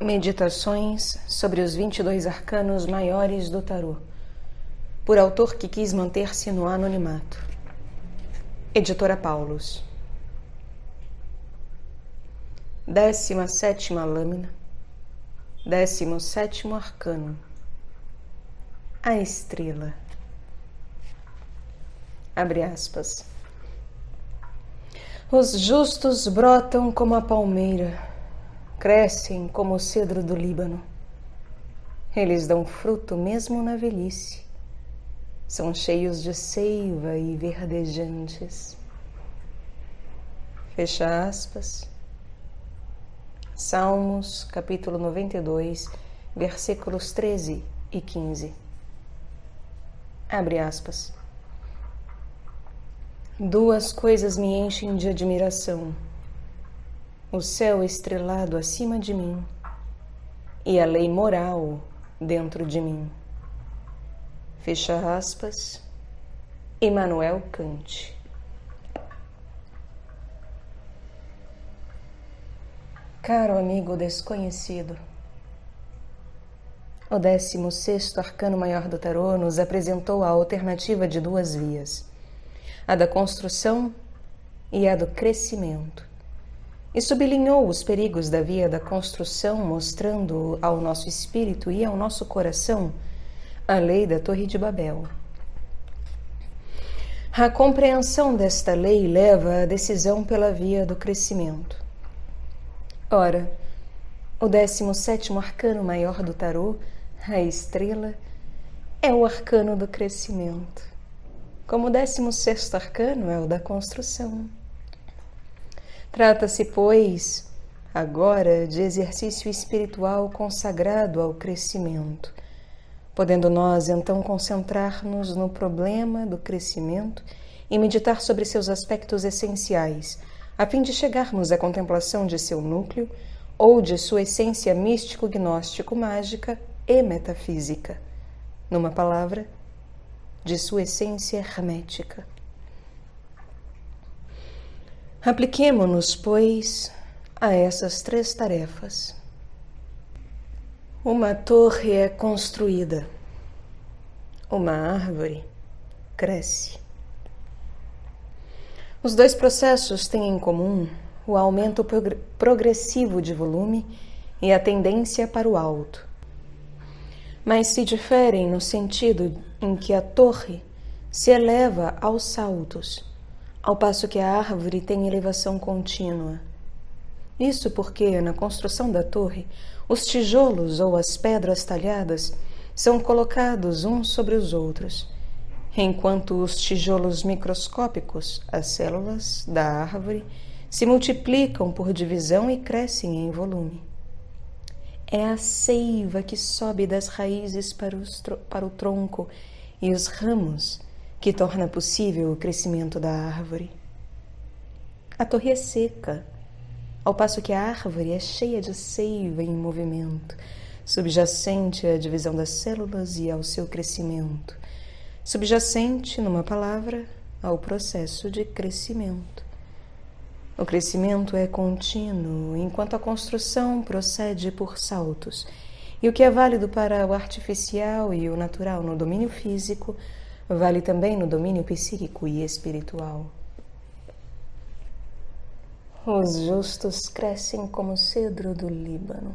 Meditações sobre os 22 arcanos maiores do tarô, por autor que quis manter-se no anonimato. Editora Paulus. 17ª lâmina, 17º arcano. A estrela. Abre aspas. Os justos brotam como a palmeira, crescem como o cedro do Líbano. Eles dão fruto mesmo na velhice. São cheios de seiva e verdejantes. Fecha aspas. Salmos, capítulo 92, versículos 13 e 15. Abre aspas. Duas coisas me enchem de admiração: o céu estrelado acima de mim e a lei moral dentro de mim. Fecha aspas. Immanuel Kant. Caro amigo desconhecido, o 16º arcano maior do tarô nos apresentou a alternativa de duas vias, a da construção e a do crescimento, e sublinhou os perigos da via da construção, mostrando ao nosso espírito e ao nosso coração a lei da Torre de Babel. A compreensão desta lei leva à decisão pela via do crescimento. Ora, o 17º arcano maior do tarô, a estrela, é o arcano do crescimento, como o 16º arcano é o da construção. Trata-se, pois, agora de exercício espiritual consagrado ao crescimento, podendo nós então concentrar-nos no problema do crescimento e meditar sobre seus aspectos essenciais, a fim de chegarmos à contemplação de seu núcleo ou de sua essência místico-gnóstico-mágica e metafísica. Numa palavra, de sua essência hermética. Apliquemo-nos, pois, a essas três tarefas. Uma torre é construída, uma árvore cresce. Os dois processos têm em comum o aumento progressivo de volume e a tendência para o alto, mas se diferem no sentido em que a torre se eleva aos saltos, ao passo que a árvore tem elevação contínua. Isso porque, na construção da torre, os tijolos ou as pedras talhadas são colocados uns sobre os outros, enquanto os tijolos microscópicos, as células da árvore, se multiplicam por divisão e crescem em volume. É a seiva que sobe das raízes para o tronco e os ramos que torna possível o crescimento da árvore. A torre é seca, ao passo que a árvore é cheia de seiva em movimento, subjacente à divisão das células e ao seu crescimento, subjacente, numa palavra, ao processo de crescimento. O crescimento é contínuo, enquanto a construção procede por saltos, e o que é válido para o artificial e o natural no domínio físico, vale também no domínio psíquico e espiritual. Os justos crescem como o cedro do Líbano,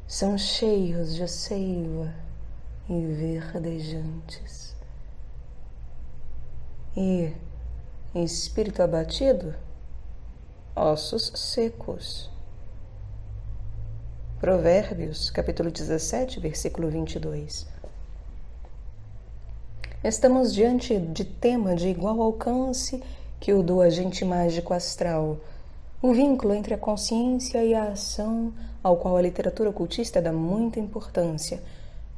são cheios de seiva e verdejantes. E espírito abatido, ossos secos. Provérbios, capítulo 17, versículo 22. Estamos diante de tema de igual alcance que o do agente mágico astral, o vínculo entre a consciência e a ação ao qual a literatura ocultista dá muita importância,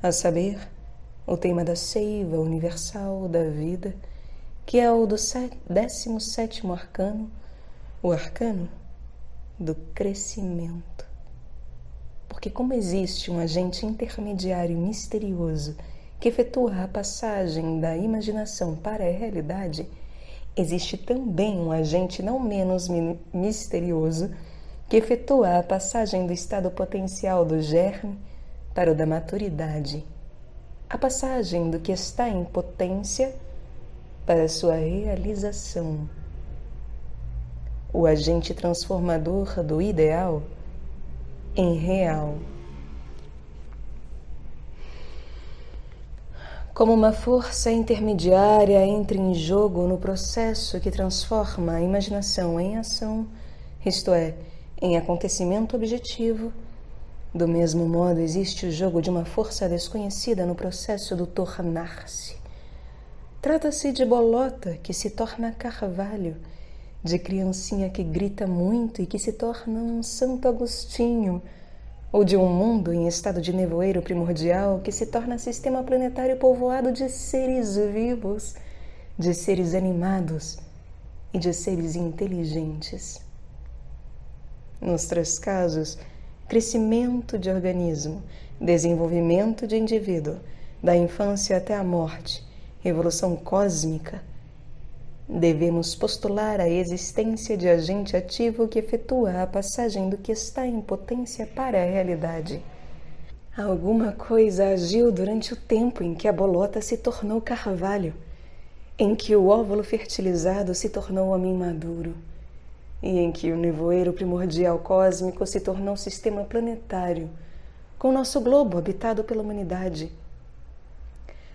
a saber, o tema da seiva universal da vida, que é o do 17º arcano, o arcano do crescimento. Porque como existe um agente intermediário misterioso que efetua a passagem da imaginação para a realidade, existe também um agente não menos misterioso que efetua a passagem do estado potencial do germe para o da maturidade, a passagem do que está em potência para a sua realização. O agente transformador do ideal em real. Como uma força intermediária entra em jogo no processo que transforma a imaginação em ação, isto é, em acontecimento objetivo, do mesmo modo existe o jogo de uma força desconhecida no processo do tornar-se. Trata-se de bolota que se torna carvalho, de criancinha que grita muito e que se torna um Santo Agostinho, ou de um mundo em estado de nevoeiro primordial que se torna sistema planetário povoado de seres vivos, de seres animados e de seres inteligentes. Nos 3 casos, crescimento de organismo, desenvolvimento de indivíduo, da infância até a morte, evolução cósmica, devemos postular a existência de agente ativo que efetua a passagem do que está em potência para a realidade. Alguma coisa agiu durante o tempo em que a bolota se tornou carvalho, em que o óvulo fertilizado se tornou homem maduro, e em que o nevoeiro primordial cósmico se tornou sistema planetário, com nosso globo habitado pela humanidade.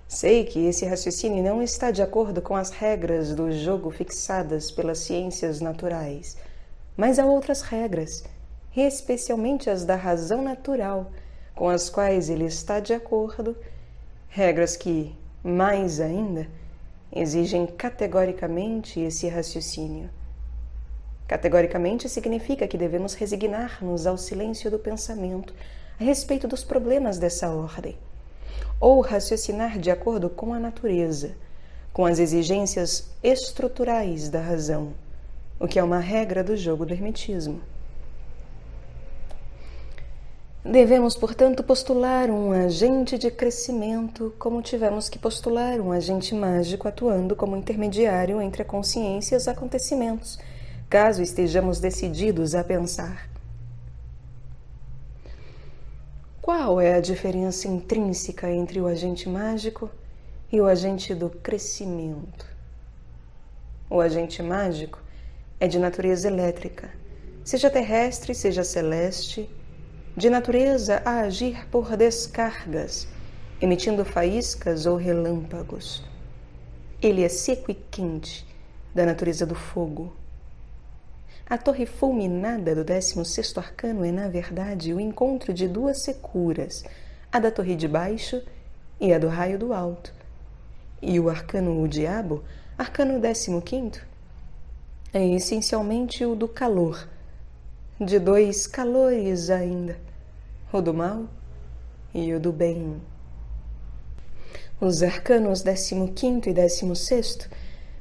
Sei que esse raciocínio não está de acordo com as regras do jogo fixadas pelas ciências naturais, mas há outras regras, especialmente as da razão natural, com as quais ele está de acordo, regras que, mais ainda, exigem categoricamente esse raciocínio. Categoricamente significa que devemos resignar-nos ao silêncio do pensamento a respeito dos problemas dessa ordem, ou raciocinar de acordo com a natureza, com as exigências estruturais da razão, o que é uma regra do jogo do hermetismo. Devemos, portanto, postular um agente de crescimento, como tivemos que postular um agente mágico atuando como intermediário entre a consciência e os acontecimentos, caso estejamos decididos a pensar. Qual é a diferença intrínseca entre o agente mágico e o agente do crescimento? O agente mágico é de natureza elétrica, seja terrestre, seja celeste, de natureza a agir por descargas, emitindo faíscas ou relâmpagos. Ele é seco e quente, da natureza do fogo. A torre fulminada do 16º arcano é, na verdade, o encontro de 2 securas, a da torre de baixo e a do raio do alto. E o arcano o diabo, arcano 15º, é essencialmente o do calor, de 2 calores ainda, o do mal e o do bem. Os arcanos 15º e 16º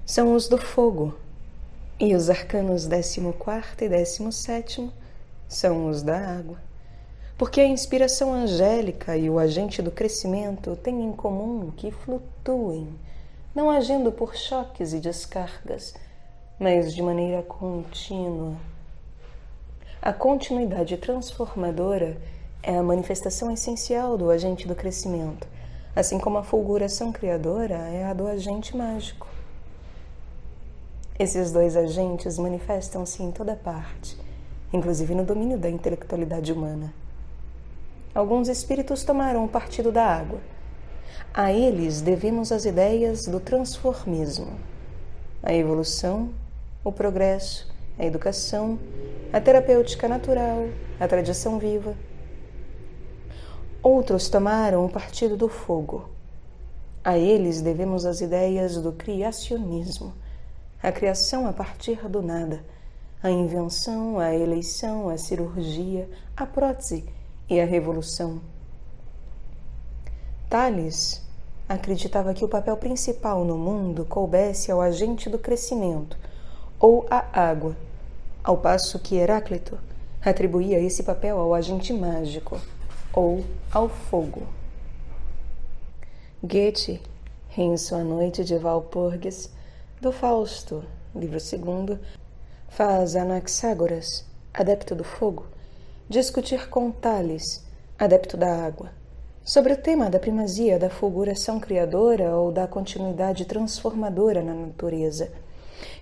são os do fogo, e os arcanos 14º e 17º são os da água, porque a inspiração angélica e o agente do crescimento têm em comum que flutuem, não agindo por choques e descargas, mas de maneira contínua. A continuidade transformadora é a manifestação essencial do agente do crescimento, assim como a fulguração criadora é a do agente mágico. Esses 2 agentes manifestam-se em toda parte, inclusive no domínio da intelectualidade humana. Alguns espíritos tomaram o partido da água. A eles devemos as ideias do transformismo, a evolução, o progresso, a educação, a terapêutica natural, a tradição viva. Outros tomaram o partido do fogo. A eles devemos as ideias do criacionismo, a criação a partir do nada, a invenção, a eleição, a cirurgia, a prótese e a revolução. Tales acreditava que o papel principal no mundo coubesse ao agente do crescimento, ou à água, ao passo que Heráclito atribuía esse papel ao agente mágico, ou ao fogo. Goethe, em sua Noite de Walpurgis, do Fausto, livro 2, faz Anaxágoras adepto do fogo, discutir com Tales, adepto da água, sobre o tema da primazia da fulguração criadora ou da continuidade transformadora na natureza.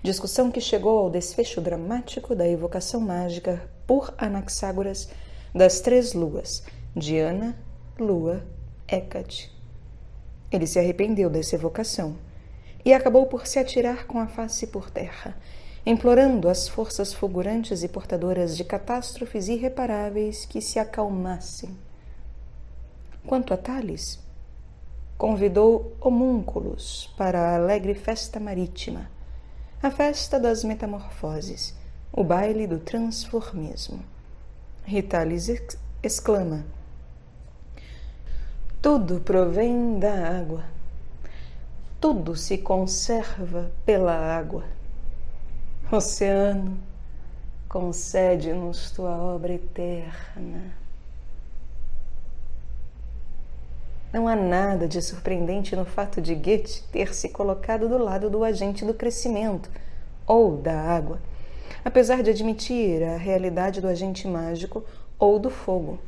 Discussão que chegou ao desfecho dramático da evocação mágica por Anaxágoras das 3 luas, Diana, Lua, Hécate. Ele se arrependeu dessa evocação e acabou por se atirar com a face por terra, implorando às forças fulgurantes e portadoras de catástrofes irreparáveis que se acalmassem. Quanto a Tales, convidou homúnculos para a alegre festa marítima, a festa das metamorfoses, o baile do transformismo. E Tales exclama: tudo provém da água, tudo se conserva pela água. Oceano, concede-nos tua obra eterna. Não há nada de surpreendente no fato de Goethe ter se colocado do lado do agente do crescimento, ou da água, apesar de admitir a realidade do agente mágico ou do fogo.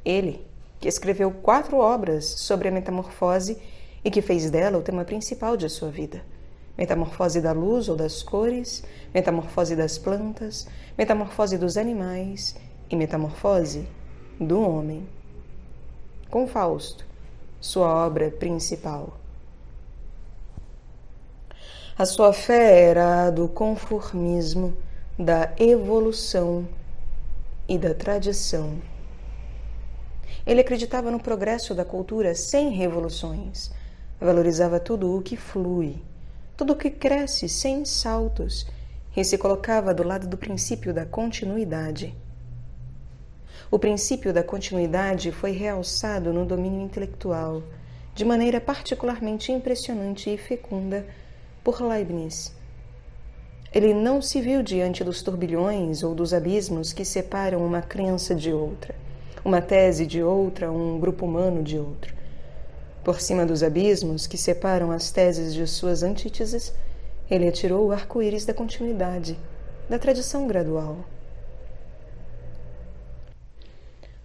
Ele, que escreveu 4 obras sobre a metamorfose e que fez dela o tema principal de sua vida: metamorfose da luz ou das cores, metamorfose das plantas, metamorfose dos animais e metamorfose do homem. Com Fausto, sua obra principal. A sua fé era a do conformismo, da evolução e da tradição. Ele acreditava no progresso da cultura sem revoluções, valorizava tudo o que flui, tudo o que cresce sem saltos, e se colocava do lado do princípio da continuidade. O princípio da continuidade foi realçado no domínio intelectual, de maneira particularmente impressionante e fecunda, por Leibniz. Ele não se viu diante dos turbilhões ou dos abismos que separam uma crença de outra, uma tese de outra, um grupo humano de outro. Por cima dos abismos que separam as teses de suas antíteses, ele atirou o arco-íris da continuidade, da tradição gradual.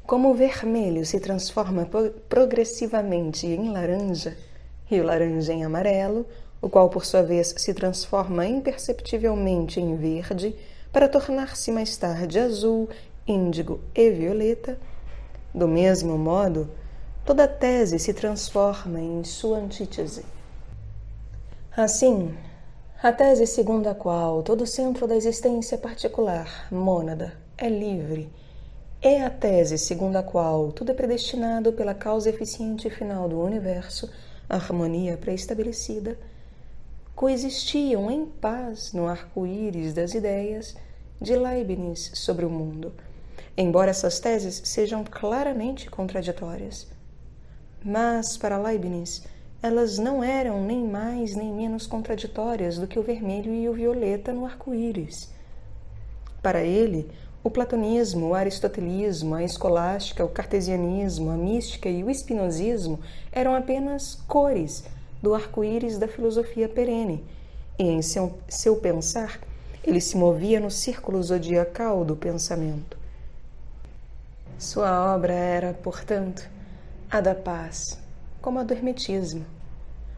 Como o vermelho se transforma progressivamente em laranja, e o laranja em amarelo, o qual por sua vez se transforma imperceptivelmente em verde, para tornar-se mais tarde azul, índigo e violeta, do mesmo modo, toda tese se transforma em sua antítese. Assim, a tese segundo a qual todo centro da existência particular, mônada, é livre, é a tese segundo a qual tudo é predestinado pela causa eficiente final do universo, a harmonia pré-estabelecida, coexistiam em paz no arco-íris das ideias de Leibniz sobre o mundo, embora essas teses sejam claramente contraditórias. Mas, para Leibniz, elas não eram nem mais nem menos contraditórias do que o vermelho e o violeta no arco-íris. Para ele, o platonismo, o aristotelismo, a escolástica, o cartesianismo, a mística e o espinosismo eram apenas cores do arco-íris da filosofia perene, e em seu pensar ele se movia no círculo zodiacal do pensamento. Sua obra era, portanto, a da paz, como a do hermetismo,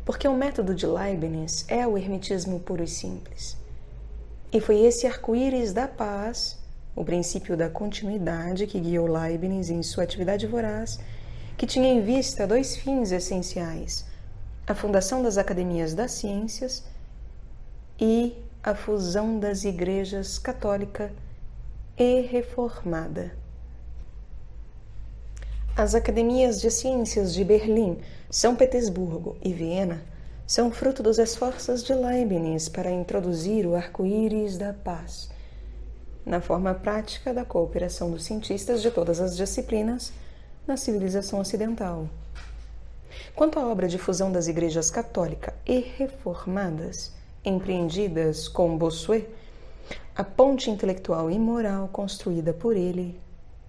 porque o método de Leibniz é o hermetismo puro e simples. E foi esse arco-íris da paz, o princípio da continuidade que guiou Leibniz em sua atividade voraz, que tinha em vista 2 fins essenciais: a fundação das academias das ciências e a fusão das igrejas católica e reformada. As academias de ciências de Berlim, São Petersburgo e Viena são fruto dos esforços de Leibniz para introduzir o arco-íris da paz na forma prática da cooperação dos cientistas de todas as disciplinas na civilização ocidental. Quanto à obra de fusão das igrejas católica e reformadas, empreendidas com Bossuet, a ponte intelectual e moral construída por ele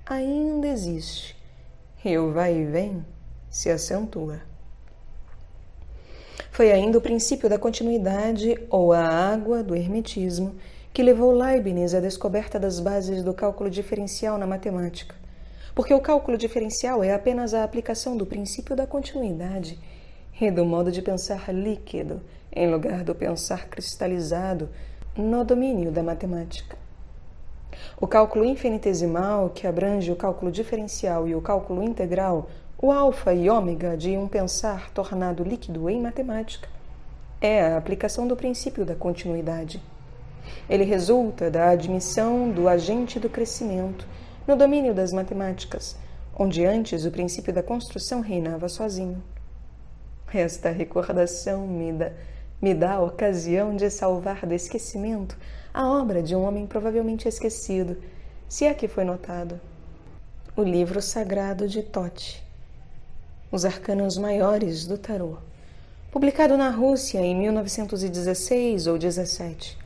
ainda existe, e o vai e vem se acentua. Foi ainda o princípio da continuidade ou a água do hermetismo que levou Leibniz à descoberta das bases do cálculo diferencial na matemática. Porque o cálculo diferencial é apenas a aplicação do princípio da continuidade e do modo de pensar líquido, em lugar do pensar cristalizado, no domínio da matemática. O cálculo infinitesimal, que abrange o cálculo diferencial e o cálculo integral, o alfa e ômega de um pensar tornado líquido em matemática, é a aplicação do princípio da continuidade. Ele resulta da admissão do agente do crescimento no domínio das matemáticas, onde antes o princípio da construção reinava sozinho. Esta recordação me dá a ocasião de salvar do esquecimento a obra de um homem provavelmente esquecido, se é que foi notado. O livro sagrado de Thoth, Os Arcanos Maiores do Tarô, publicado na Rússia em 1916 ou 17.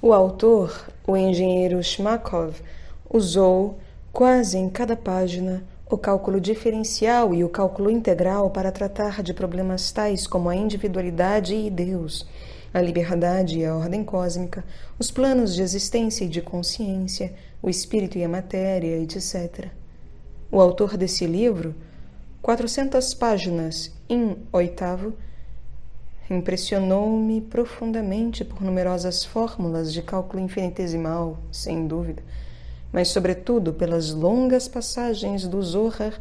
O autor, o engenheiro Shmakov, usou, quase em cada página, o cálculo diferencial e o cálculo integral para tratar de problemas tais como a individualidade e Deus, a liberdade e a ordem cósmica, os planos de existência e de consciência, o espírito e a matéria, etc. O autor desse livro, 400 páginas em oitavo, impressionou-me profundamente por numerosas fórmulas de cálculo infinitesimal, sem dúvida, mas sobretudo pelas longas passagens do Zohar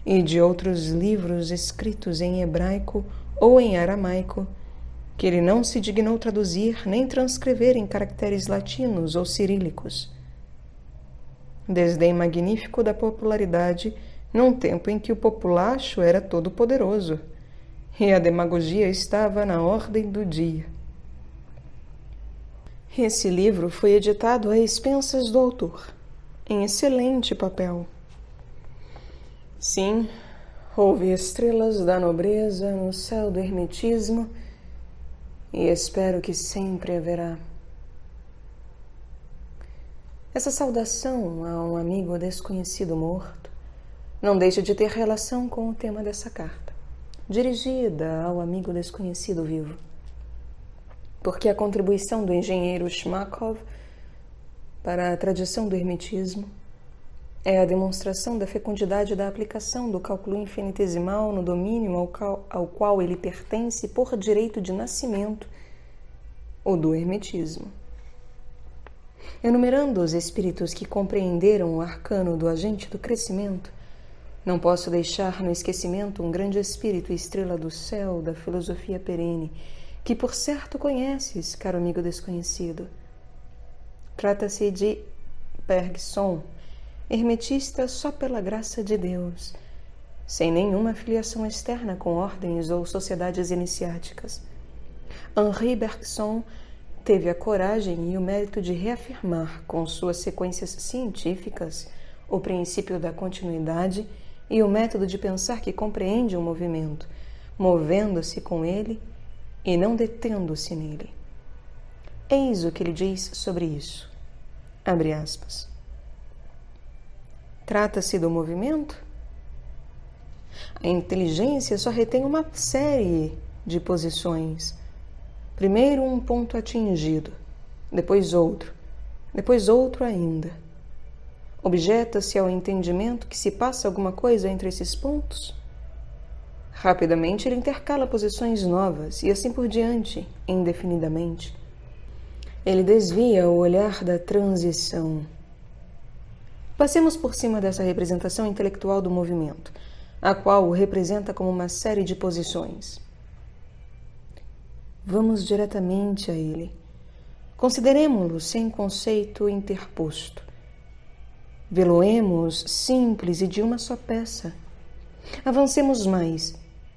e de outros livros escritos em hebraico ou em aramaico, que ele não se dignou traduzir nem transcrever em caracteres latinos ou cirílicos. Desdém magnífico da popularidade num tempo em que o populacho era todo-poderoso e a demagogia estava na ordem do dia. Esse livro foi editado a expensas do autor, em excelente papel. Sim, houve estrelas da nobreza no céu do hermetismo e espero que sempre haverá. Essa saudação a um amigo desconhecido morto não deixa de ter relação com o tema dessa carta, dirigida ao amigo desconhecido vivo. Porque a contribuição do engenheiro Shmakov para a tradição do hermetismo é a demonstração da fecundidade da aplicação do cálculo infinitesimal no domínio ao qual ele pertence por direito de nascimento, o do hermetismo. Enumerando os espíritos que compreenderam o arcano do agente do crescimento, não posso deixar no esquecimento um grande espírito e estrela do céu da filosofia perene, que por certo conheces, caro amigo desconhecido. Trata-se de Bergson, hermetista só pela graça de Deus, sem nenhuma filiação externa com ordens ou sociedades iniciáticas. Henri Bergson teve a coragem e o mérito de reafirmar com suas sequências científicas o princípio da continuidade e o método de pensar que compreende o movimento, movendo-se com ele e não detendo-se nele. Eis o que ele diz sobre isso. Abre aspas. Trata-se do movimento? A inteligência só retém uma série de posições. Primeiro um ponto atingido, depois outro ainda. Objeta-se ao entendimento que se passa alguma coisa entre esses pontos? Rapidamente ele intercala posições novas e assim por diante, indefinidamente. Ele desvia o olhar da transição. Passemos por cima dessa representação intelectual do movimento, a qual o representa como uma série de posições. Vamos diretamente a ele. Consideremo-lo sem conceito interposto. Vê-lo-emos simples e de uma só peça. Avancemos mais.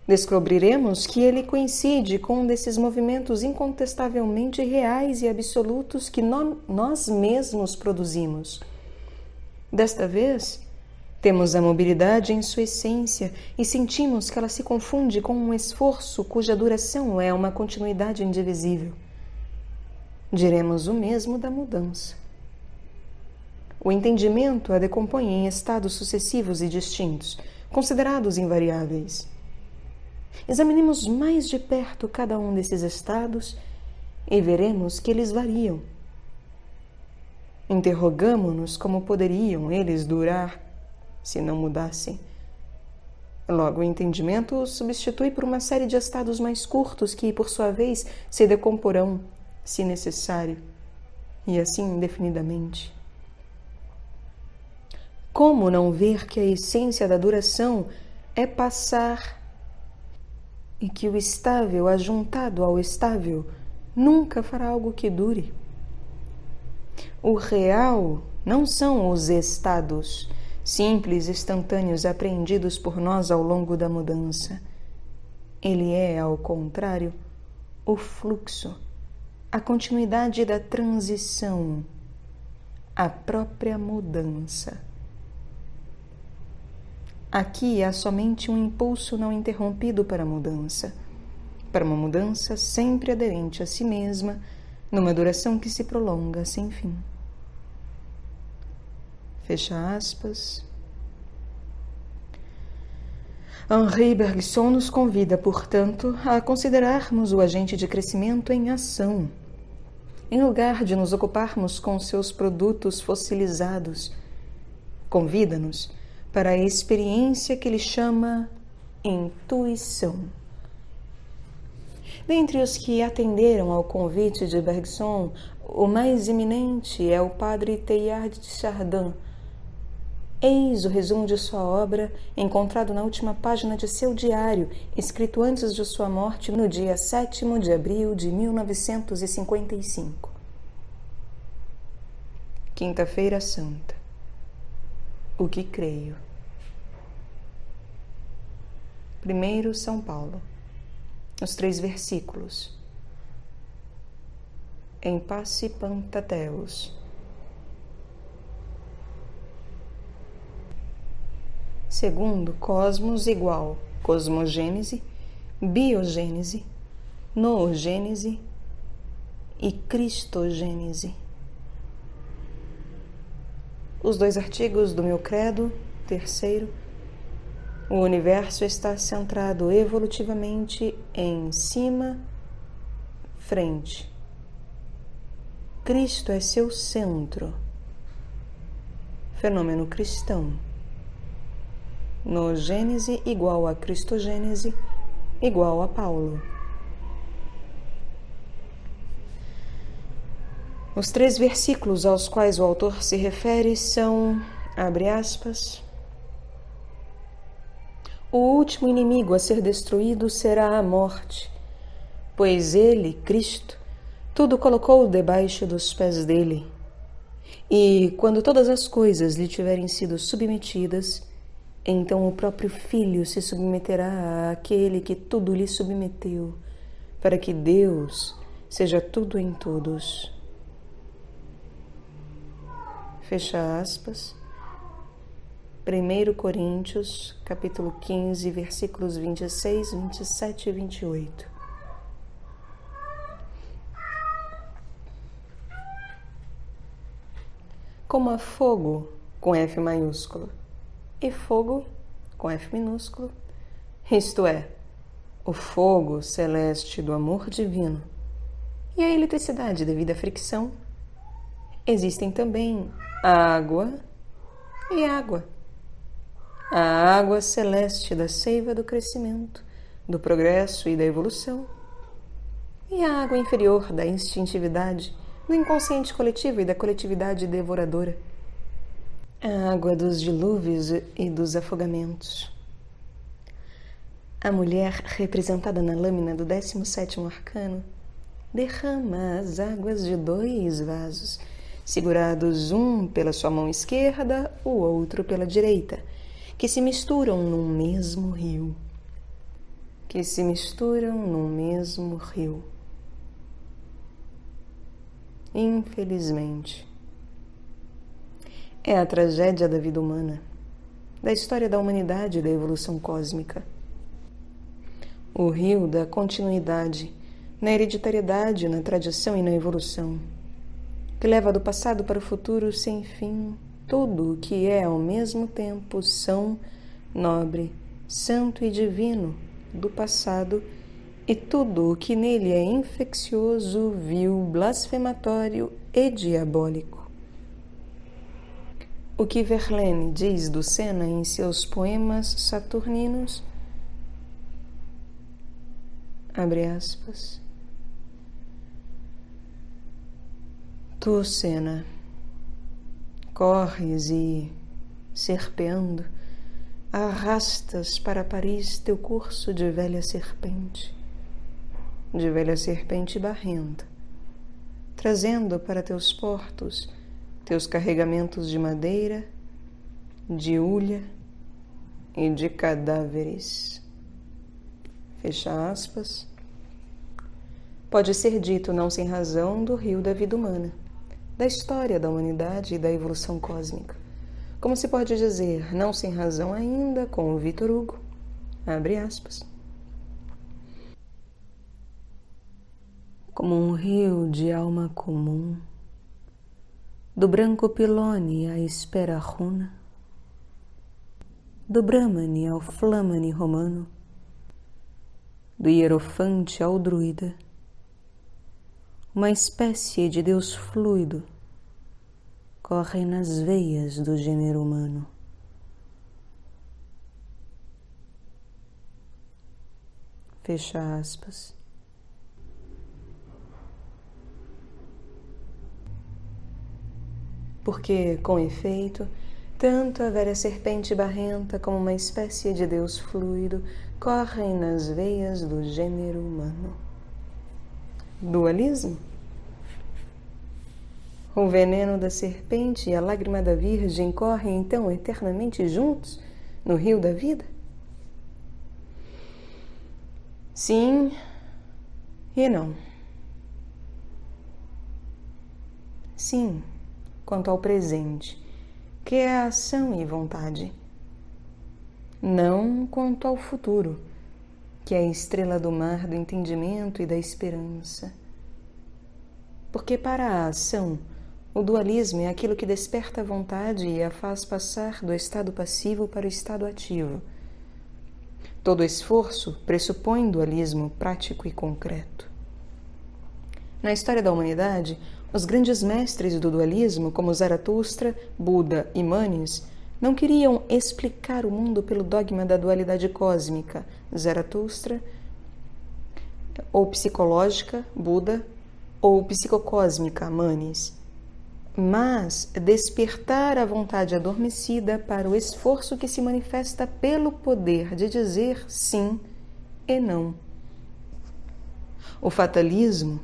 Descobriremos que ele coincide com um desses movimentos incontestavelmente reais e absolutos que nós mesmos produzimos. Desta vez, temos a mobilidade em sua essência e sentimos que ela se confunde com um esforço cuja duração é uma continuidade indivisível. Diremos o mesmo da mudança. O entendimento a decompõe em estados sucessivos e distintos, considerados invariáveis. Examinemos mais de perto cada um desses estados e veremos que eles variam, Interrogamo-nos como poderiam eles durar se não mudassem. Logo, o entendimento os substitui por uma série de estados mais curtos que, por sua vez, se decomporão, se necessário, e assim indefinidamente. Como não ver que a essência da duração é passar e que o estável ajuntado ao estável nunca fará algo que dure? O real não são os estados simples, instantâneos, apreendidos por nós ao longo da mudança. Ele é, ao contrário, o fluxo, a continuidade da transição, a própria mudança. Aqui há somente um impulso não interrompido para uma mudança sempre aderente a si mesma, numa duração que se prolonga sem fim. Fecha aspas. Henri Bergson nos convida, portanto, a considerarmos o agente de crescimento em ação, em lugar de nos ocuparmos com seus produtos fossilizados. Convida-nos para a experiência que ele chama intuição. Dentre os que atenderam ao convite de Bergson, o mais eminente é o padre Teilhard de Chardin. Eis o resumo de sua obra, encontrado na última página de seu diário, escrito antes de sua morte no dia 7º de abril de 1955. Quinta-feira Santa. O que creio. 1 São Paulo. Os 3 versículos. Em pace pantateus. Segundo, cosmos igual cosmogênese, biogênese, noogênese e cristogênese. Os 2 artigos do meu credo. Terceiro, o universo está centrado evolutivamente em cima, frente. Cristo é seu centro. Fenômeno cristão. Noogênese igual a cristogênese igual a Paulo. Os 3 versículos aos quais o autor se refere são, abre aspas, o último inimigo a ser destruído será a morte, pois ele, Cristo, tudo colocou debaixo dos pés dele. E quando todas as coisas lhe tiverem sido submetidas, então o próprio Filho se submeterá àquele que tudo lhe submeteu, para que Deus seja tudo em todos. Fecha aspas. 1 Coríntios, capítulo 15, versículos 26, 27 e 28. Como a fogo, com F maiúsculo, e fogo, com F minúsculo, isto é, o fogo celeste do amor divino e a eletricidade devido à fricção, existem também a água e água. A água celeste da seiva do crescimento, do progresso e da evolução, e a água inferior da instintividade, do inconsciente coletivo e da coletividade devoradora. A água dos dilúvios e dos afogamentos. A mulher, representada na lâmina do 17º arcano, derrama as águas de 2 vasos, segurados um pela sua mão esquerda, o outro pela direita, que se misturam num mesmo rio. Infelizmente, é a tragédia da vida humana, da história da humanidade e da evolução cósmica. O rio da continuidade, na hereditariedade, na tradição e na evolução, que leva do passado para o futuro sem fim tudo o que é ao mesmo tempo são, nobre, santo e divino do passado e tudo o que nele é infeccioso, vil, blasfematório e diabólico. o que Verlaine diz do Senna em seus poemas saturninos, abre aspas, tu, Senna, corres e, serpeando, arrastas para Paris teu curso de velha serpente barrenta, trazendo para teus portos teus carregamentos de madeira, de hulha e de cadáveres. Fecha aspas. Pode ser dito não sem razão do rio da vida humana, da história da humanidade e da evolução cósmica. Como se pode dizer não sem razão ainda com o Victor Hugo, abre aspas. Como um rio de alma comum, do branco Pilone à espera runa, do Brahmane ao Flamane romano, do hierofante ao druida, uma espécie de Deus fluido corre nas veias do gênero humano. Fecha aspas. Porque, com efeito, tanto a velha serpente barrenta como uma espécie de Deus fluido correm nas veias do gênero humano. Dualismo? O veneno da serpente e a lágrima da Virgem correm então eternamente juntos no rio da vida? Sim e não. Sim, quanto ao presente, que é a ação e vontade. Não quanto ao futuro, que é a estrela do mar do entendimento e da esperança. Porque para a ação, o dualismo é aquilo que desperta a vontade e a faz passar do estado passivo para o estado ativo. Todo esforço pressupõe dualismo prático e concreto. Na história da humanidade, os grandes mestres do dualismo, como Zaratustra, Buda e Manes, não queriam explicar o mundo pelo dogma da dualidade cósmica, Zaratustra, ou psicológica, Buda, ou psicocósmica, Manes, mas despertar a vontade adormecida para o esforço que se manifesta pelo poder de dizer sim e não. O fatalismo,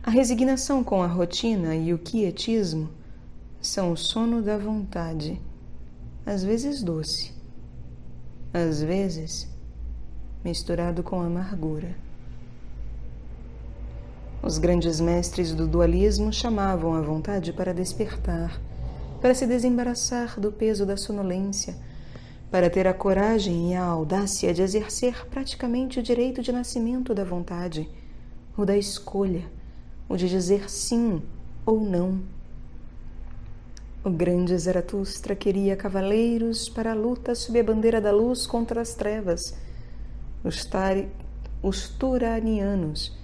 a resignação com a rotina e o quietismo são o sono da vontade, às vezes doce, às vezes misturado com amargura. Os grandes mestres do dualismo chamavam a vontade para despertar, para se desembaraçar do peso da sonolência, para ter a coragem e a audácia de exercer praticamente o direito de nascimento da vontade, o da escolha, o de dizer sim ou não. O grande Zaratustra queria cavaleiros para a luta sob a bandeira da luz contra as trevas, os turanianos,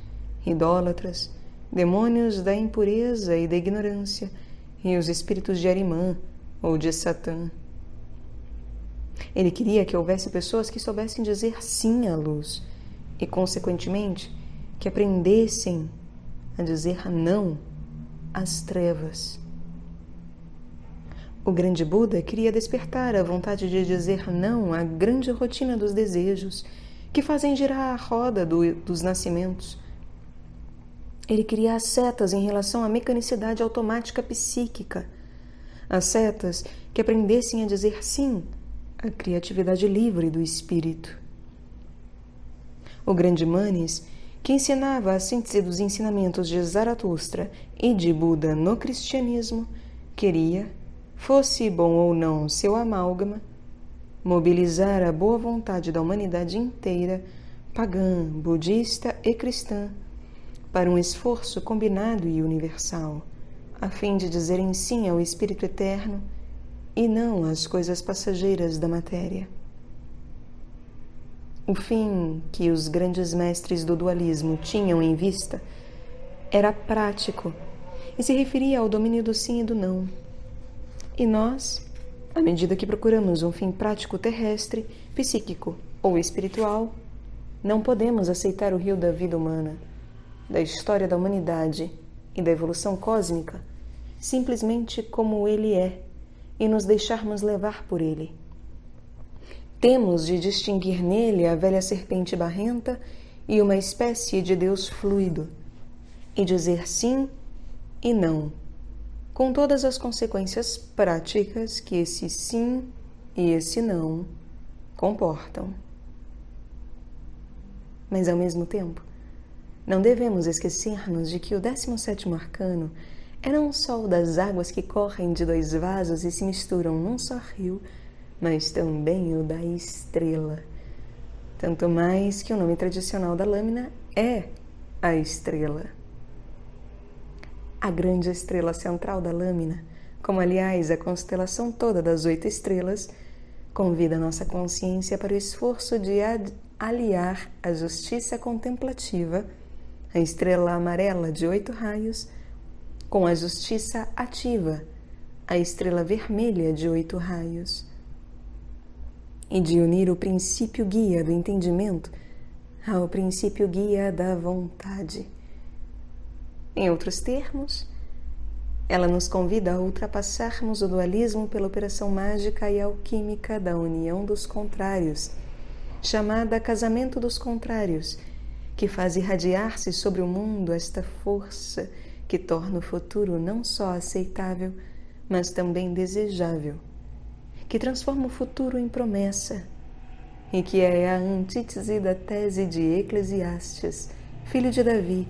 idólatras, demônios da impureza e da ignorância, e os espíritos de Arimã ou de Satã. Ele queria que houvesse pessoas que soubessem dizer sim à luz e, consequentemente, que aprendessem a dizer não às trevas. O grande Buda queria despertar a vontade de dizer não à grande rotina dos desejos que fazem girar a roda dos nascimentos. Ele queria as setas em relação à mecanicidade automática psíquica, as setas que aprendessem a dizer sim à criatividade livre do espírito. O grande Manes, que ensinava a síntese dos ensinamentos de Zaratustra e de Buda no cristianismo, queria, fosse bom ou não seu amálgama, mobilizar a boa vontade da humanidade inteira, pagã, budista e cristã, para um esforço combinado e universal, a fim de dizerem sim ao Espírito Eterno e não às coisas passageiras da matéria. O fim que os grandes mestres do dualismo tinham em vista era prático e se referia ao domínio do sim e do não. E nós À medida que procuramos um fim prático terrestre, psíquico ou espiritual, não podemos aceitar o rio da vida humana, da história da humanidade e da evolução cósmica simplesmente como ele é e nos deixarmos levar por ele. Temos de distinguir nele a velha serpente barrenta e uma espécie de Deus fluido, e dizer sim e não, com todas as consequências práticas que esse sim e esse não comportam. Mas, ao mesmo tempo, não devemos esquecer-nos de que o 17º arcano é não só o das águas que correm de dois vasos e se misturam num só rio, mas também o da estrela. Tanto mais que o nome tradicional da lâmina é a estrela. A grande estrela central da lâmina, como aliás a constelação toda das 8 estrelas, convida a nossa consciência para o esforço de aliar a justiça contemplativa, a estrela amarela de 8 raios, com a justiça ativa, a estrela vermelha de 8 raios, e de unir o princípio guia do entendimento ao princípio guia da vontade. Em outros termos, ela nos convida a ultrapassarmos o dualismo pela operação mágica e alquímica da união dos contrários, chamada casamento dos contrários, que faz irradiar-se sobre o mundo esta força que torna o futuro não só aceitável, mas também desejável, que transforma o futuro em promessa, e que é a antítese da tese de Eclesiastes, filho de Davi,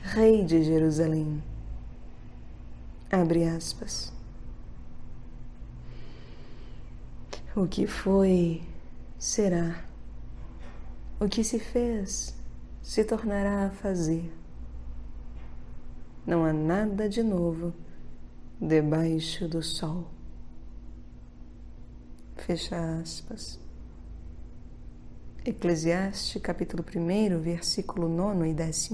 rei de Jerusalém. Abre aspas. O que foi, será. O que se fez, se tornará a fazer. Não há nada de novo debaixo do sol. Fecha aspas. Eclesiastes, capítulo 1, versículo 9 e 10.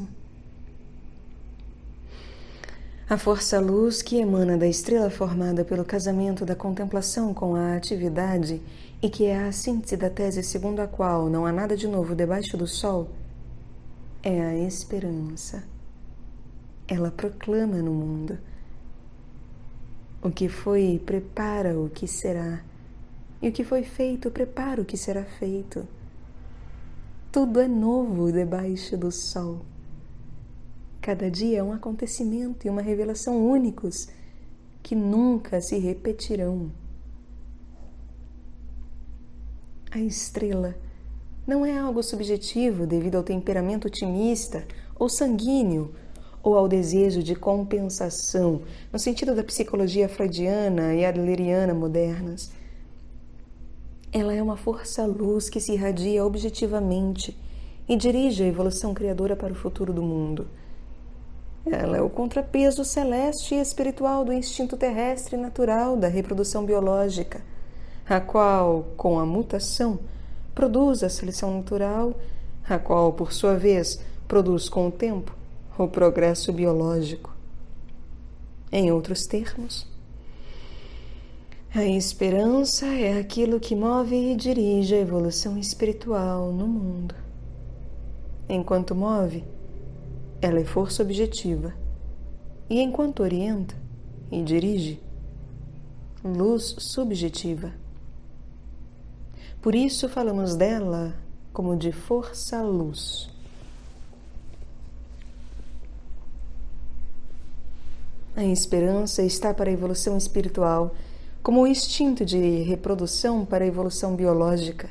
A força-luz que emana da estrela formada pelo casamento da contemplação com a atividade e que é a síntese da tese segundo a qual não há nada de novo debaixo do sol, é a esperança. Ela proclama no mundo. O que foi prepara o que será, e o que foi feito prepara o que será feito. Tudo é novo debaixo do sol. Cada dia é um acontecimento e uma revelação únicos que nunca se repetirão. A estrela não é algo subjetivo devido ao temperamento otimista ou sanguíneo ou ao desejo de compensação, no sentido da psicologia freudiana e adleriana modernas. Ela é uma força-luz que se irradia objetivamente e dirige a evolução criadora para o futuro do mundo. Ela é o contrapeso celeste e espiritual do instinto terrestre natural da reprodução biológica, a qual, com a mutação, produz a seleção natural, a qual, por sua vez, produz com o tempo o progresso biológico. Em outros termos, a esperança é aquilo que move e dirige a evolução espiritual no mundo. Enquanto move, ela é força objetiva, e enquanto orienta e dirige, luz subjetiva. Por isso falamos dela como de força-luz. A esperança está para a evolução espiritual, como o instinto de reprodução para a evolução biológica.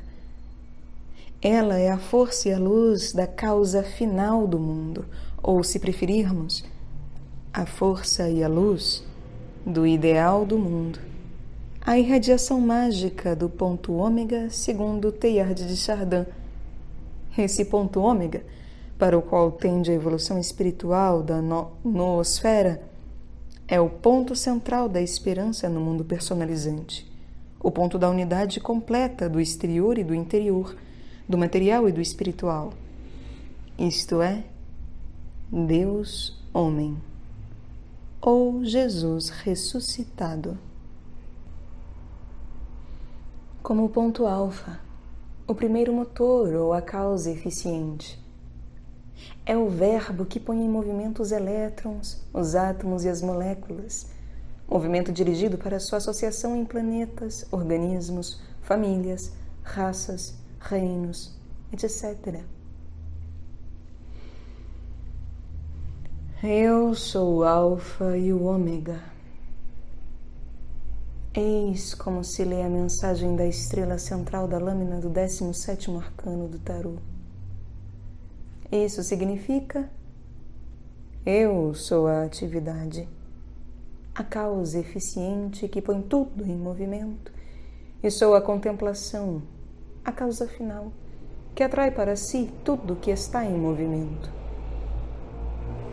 Ela é a força e a luz da causa final do mundo, ou, se preferirmos, a força e a luz do ideal do mundo. A irradiação mágica do ponto ômega, segundo Teilhard de Chardin. Esse ponto ômega, para o qual tende a evolução espiritual da noosfera, é o ponto central da esperança no mundo personalizante, o ponto da unidade completa do exterior e do interior, do material e do espiritual. Isto é, Deus homem, ou Jesus ressuscitado. como o ponto alfa, o primeiro motor ou a causa eficiente. É o verbo que põe em movimento os elétrons, os átomos e as moléculas, movimento dirigido para sua associação em planetas, organismos, famílias, raças, reinos, etc. Eu sou o Alfa e o Ômega. Eis como se lê a mensagem da estrela central da lâmina do 17º arcano do tarô. Isso significa: eu sou a atividade, a causa eficiente que põe tudo em movimento, e sou a contemplação, a causa final, que atrai para si tudo que está em movimento.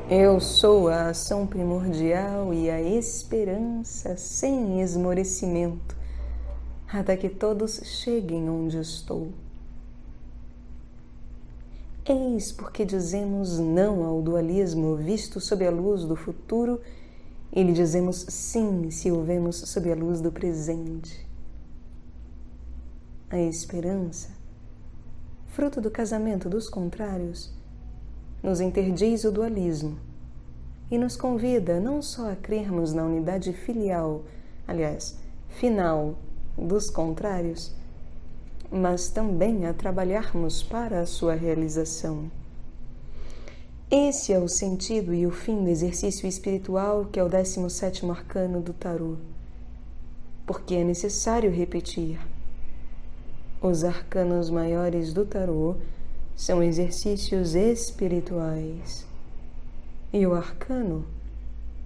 Eu sou a ação primordial e a esperança sem esmorecimento, até que todos cheguem onde estou. Eis porque dizemos não ao dualismo visto sob a luz do futuro e lhe dizemos sim se o vemos sob a luz do presente. A esperança, fruto do casamento dos contrários, nos interdiz o dualismo e nos convida não só a crermos na unidade filial, aliás, final, dos contrários, mas também a trabalharmos para a sua realização. Esse é o sentido e o fim do exercício espiritual que é o 17º arcano do tarô, porque é necessário repetir. Os arcanos maiores do tarô são exercícios espirituais. E o arcano,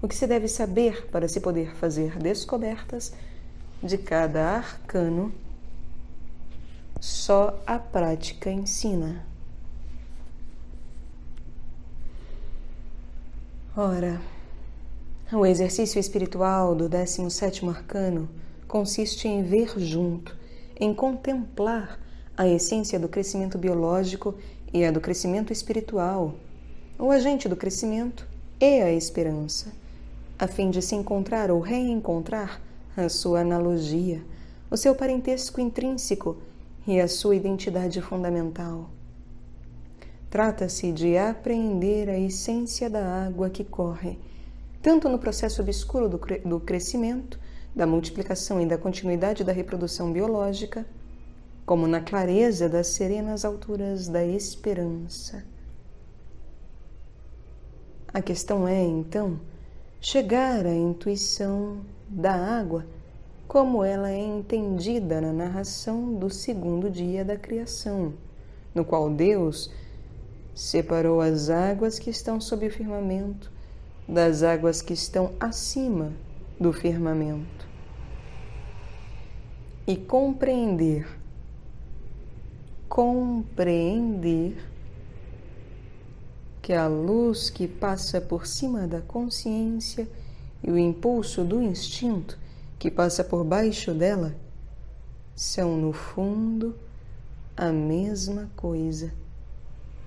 o que se deve saber para se poder fazer descobertas de cada arcano, só a prática ensina. Ora, o exercício espiritual do 17º arcano consiste em ver junto, em contemplar a essência do crescimento biológico e a do crescimento espiritual, o agente do crescimento e a esperança, a fim de se encontrar ou reencontrar a sua analogia, o seu parentesco intrínseco e a sua identidade fundamental. Trata-se de apreender a essência da água que corre, tanto no processo obscuro do crescimento, da multiplicação e da continuidade da reprodução biológica, como na clareza das serenas alturas da esperança. A questão é, então, chegar à intuição da água como ela é entendida na narração do 2º dia da criação, no qual Deus separou as águas que estão sob o firmamento das águas que estão acima do firmamento. E compreender que a luz que passa por cima da consciência e o impulso do instinto que passa por baixo dela são, no fundo, a mesma coisa,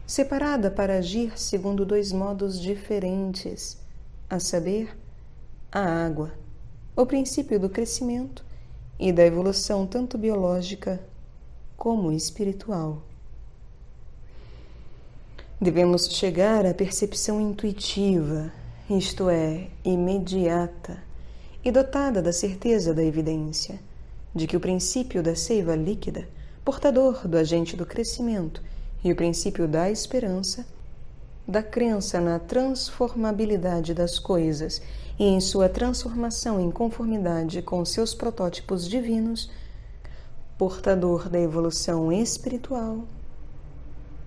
separada para agir segundo 2 modos diferentes, a saber, a água, o princípio do crescimento e da evolução tanto biológica como espiritual. Devemos chegar à percepção intuitiva, isto é, imediata, e dotada da certeza da evidência, de que o princípio da seiva líquida, portador do agente do crescimento, e o princípio da esperança, da crença na transformabilidade das coisas e em sua transformação em conformidade com seus protótipos divinos, portador da evolução espiritual,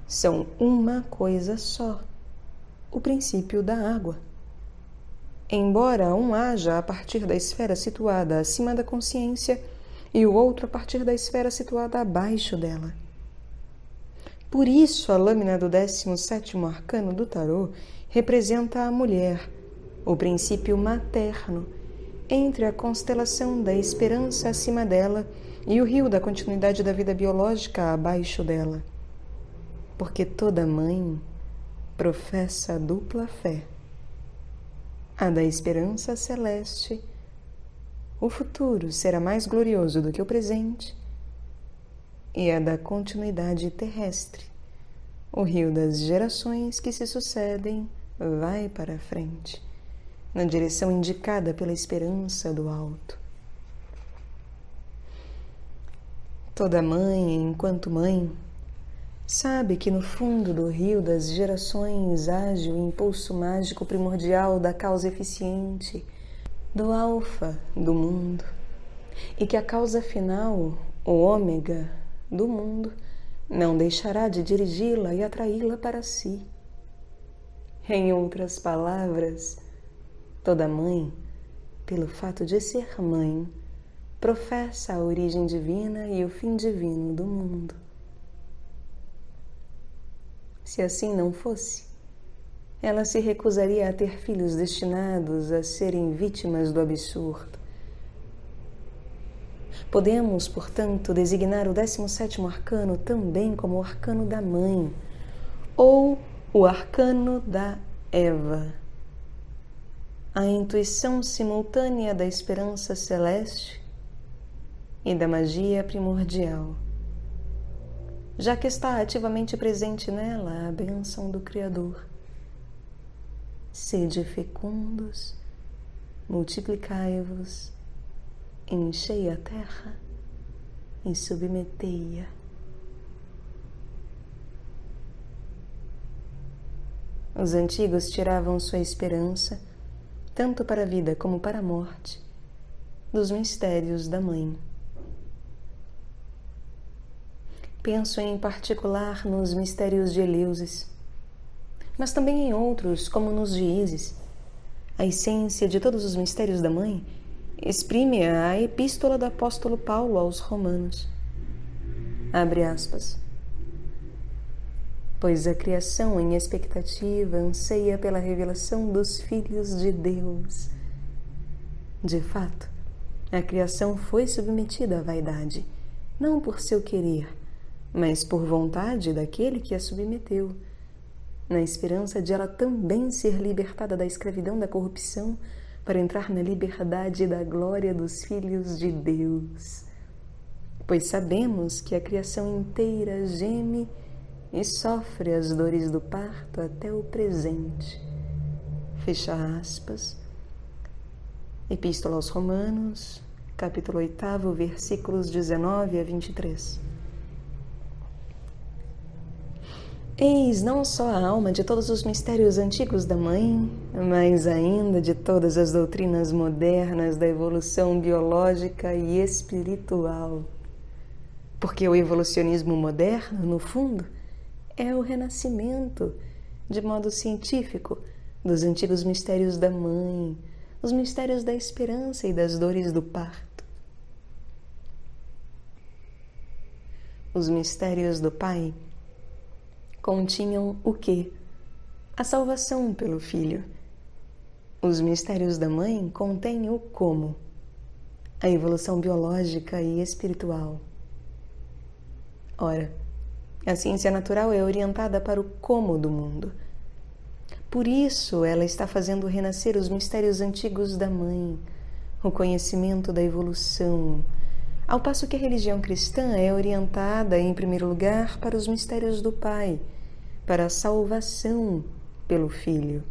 são uma coisa só, o princípio da água. Embora um haja a partir da esfera situada acima da consciência e o outro a partir da esfera situada abaixo dela. Por isso, a lâmina do 17º arcano do tarô representa a mulher, o princípio materno, entre a constelação da esperança acima dela e o rio da continuidade da vida biológica abaixo dela. Porque toda mãe professa a dupla fé, a da esperança celeste. O futuro será mais glorioso do que o presente, e a da continuidade terrestre. O rio das gerações que se sucedem vai para a frente, na direção indicada pela esperança do alto. Toda mãe, enquanto mãe, sabe que no fundo do rio das gerações age o impulso mágico primordial da causa eficiente, do alfa do mundo, e que a causa final, o ômega do mundo, não deixará de dirigi-la e atraí-la para si. Em outras palavras, toda mãe, pelo fato de ser mãe, professa a origem divina e o fim divino do mundo. Se assim não fosse, ela se recusaria a ter filhos destinados a serem vítimas do absurdo. Podemos, portanto, designar o 17º arcano também como o arcano da mãe, ou o arcano da Eva. A intuição simultânea da esperança celeste e da magia primordial, já que está ativamente presente nela a bênção do Criador. Sede fecundos, multiplicai-vos, enchei a terra e submetei-a. Os antigos tiravam sua esperança, tanto para a vida como para a morte, dos mistérios da mãe. Penso em particular nos mistérios de Eleusis, mas também em outros, como nos de Ísis. A essência de todos os mistérios da mãe exprime a epístola do apóstolo Paulo aos Romanos. Abre aspas. Pois a criação em expectativa anseia pela revelação dos filhos de Deus. De fato, a criação foi submetida à vaidade, não por seu querer, mas por vontade daquele que a submeteu, na esperança de ela também ser libertada da escravidão da corrupção para entrar na liberdade da glória dos filhos de Deus. Pois sabemos que a criação inteira geme e sofre as dores do parto até o presente. Fecha aspas. Epístola aos Romanos, capítulo 8, versículos 19 a 23. Eis não só a alma de todos os mistérios antigos da mãe, mas ainda de todas as doutrinas modernas da evolução biológica e espiritual. Porque o evolucionismo moderno, no fundo, é o renascimento, de modo científico, dos antigos mistérios da mãe, os mistérios da esperança e das dores do parto. Os mistérios do pai continham o quê? A salvação pelo filho. Os mistérios da mãe contêm o como? A evolução biológica e espiritual. Ora, a ciência natural é orientada para o como do mundo. Por isso, ela está fazendo renascer os mistérios antigos da mãe, o conhecimento da evolução, ao passo que a religião cristã é orientada, em primeiro lugar, para os mistérios do pai, para a salvação pelo filho.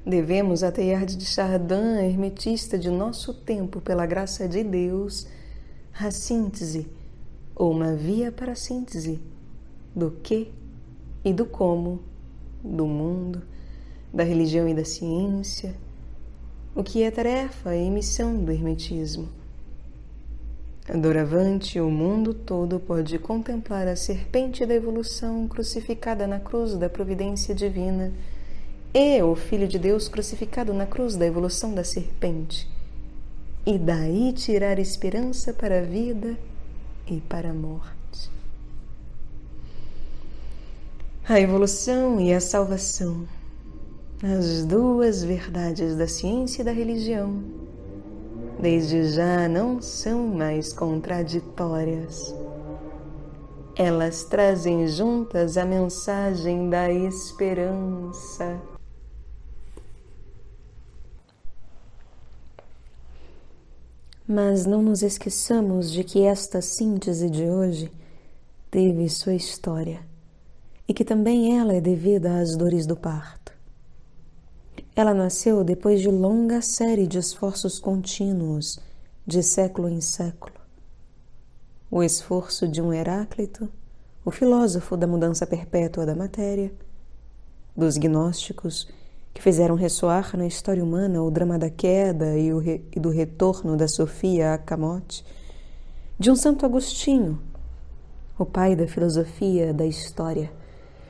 Devemos a Teilhard de Chardin, hermetista de nosso tempo, pela graça de Deus, a síntese, ou uma via para a síntese, do que e do como, do mundo, da religião e da ciência, o que é tarefa e missão do hermetismo. Doravante, o mundo todo pode contemplar a serpente da evolução crucificada na cruz da providência divina e o Filho de Deus crucificado na cruz da evolução da serpente, e daí tirar esperança para a vida e para a morte. A evolução e a salvação, as duas verdades da ciência e da religião, desde já não são mais contraditórias. Elas trazem juntas a mensagem da esperança. Mas não nos esqueçamos de que esta síntese de hoje teve sua história e que também ela é devida às dores do parto. Ela nasceu depois de longa série de esforços contínuos, de século em século. O esforço de um Heráclito, o filósofo da mudança perpétua da matéria, dos gnósticos, que fizeram ressoar na história humana o drama da queda e do retorno da Sofia a Camote, de um Santo Agostinho, o pai da filosofia da história,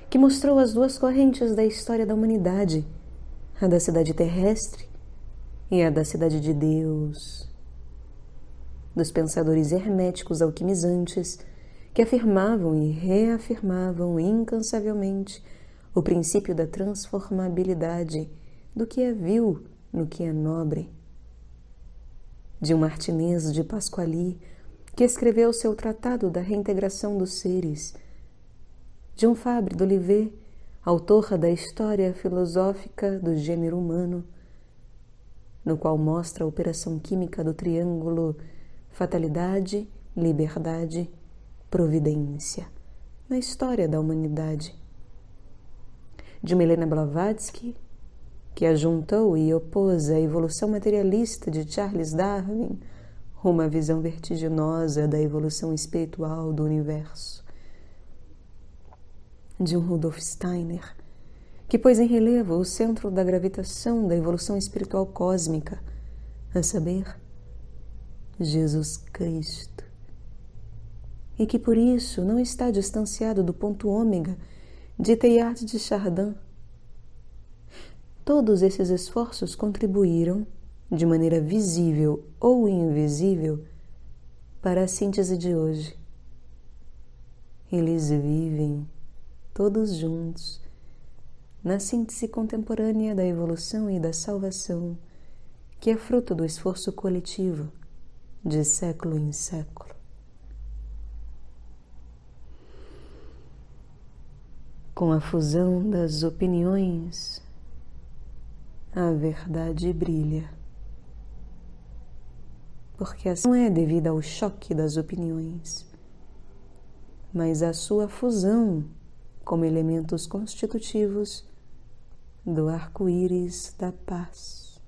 que mostrou as duas correntes da história da humanidade, a da cidade terrestre e a da cidade de Deus, dos pensadores herméticos alquimizantes que afirmavam e reafirmavam incansavelmente o princípio da transformabilidade do que é vil no que é nobre, de um Martinez de Pasquali que escreveu seu Tratado da Reintegração dos Seres, de um Fabre d'Olivet, autor da História Filosófica do Gênero Humano, no qual mostra a operação química do triângulo fatalidade, liberdade, providência, na história da humanidade. De Helena Blavatsky, que ajuntou e opôs a evolução materialista de Charles Darwin a uma visão vertiginosa da evolução espiritual do universo. De um Rudolf Steiner, que pôs em relevo o centro da gravitação da evolução espiritual cósmica, a saber, Jesus Cristo, e que por isso não está distanciado do ponto ômega de Teilhard de Chardin. Todos esses esforços contribuíram, de maneira visível ou invisível, para a síntese de hoje. Eles vivem todos juntos na síntese contemporânea da evolução e da salvação, que é fruto do esforço coletivo de século em século. Com a fusão das opiniões, a verdade brilha, porque essa não é devida ao choque das opiniões, mas à sua fusão como elementos constitutivos do arco-íris da paz.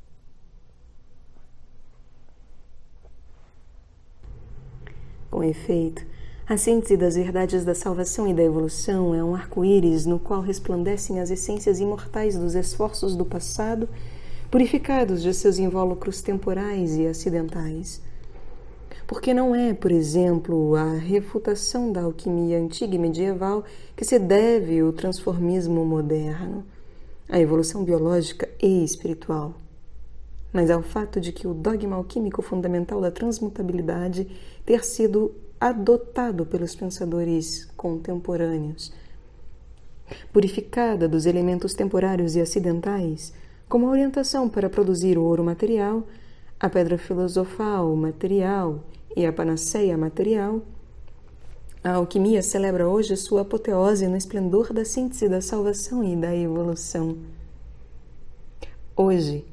Com efeito, a síntese das verdades da salvação e da evolução é um arco-íris no qual resplandecem as essências imortais dos esforços do passado, purificados de seus invólucros temporais e acidentais. Porque não é, por exemplo, à refutação da alquimia antiga e medieval que se deve o transformismo moderno, a evolução biológica e espiritual, mas ao fato de que o dogma alquímico fundamental da transmutabilidade ter sido adotado pelos pensadores contemporâneos, purificada dos elementos temporários e acidentais, como a orientação para produzir o ouro material, a pedra filosofal material e a panaceia material, a alquimia celebra hoje sua apoteose no esplendor da síntese da salvação e da evolução. Hoje,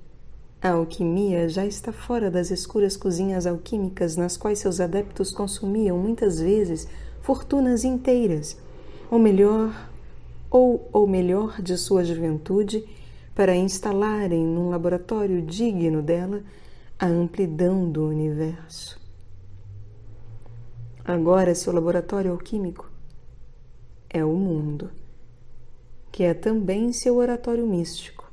a alquimia já está fora das escuras cozinhas alquímicas nas quais seus adeptos consumiam muitas vezes fortunas inteiras, ou o melhor de sua juventude, para instalarem num laboratório digno dela a amplidão do universo. Agora seu laboratório alquímico é o mundo, que é também seu oratório místico.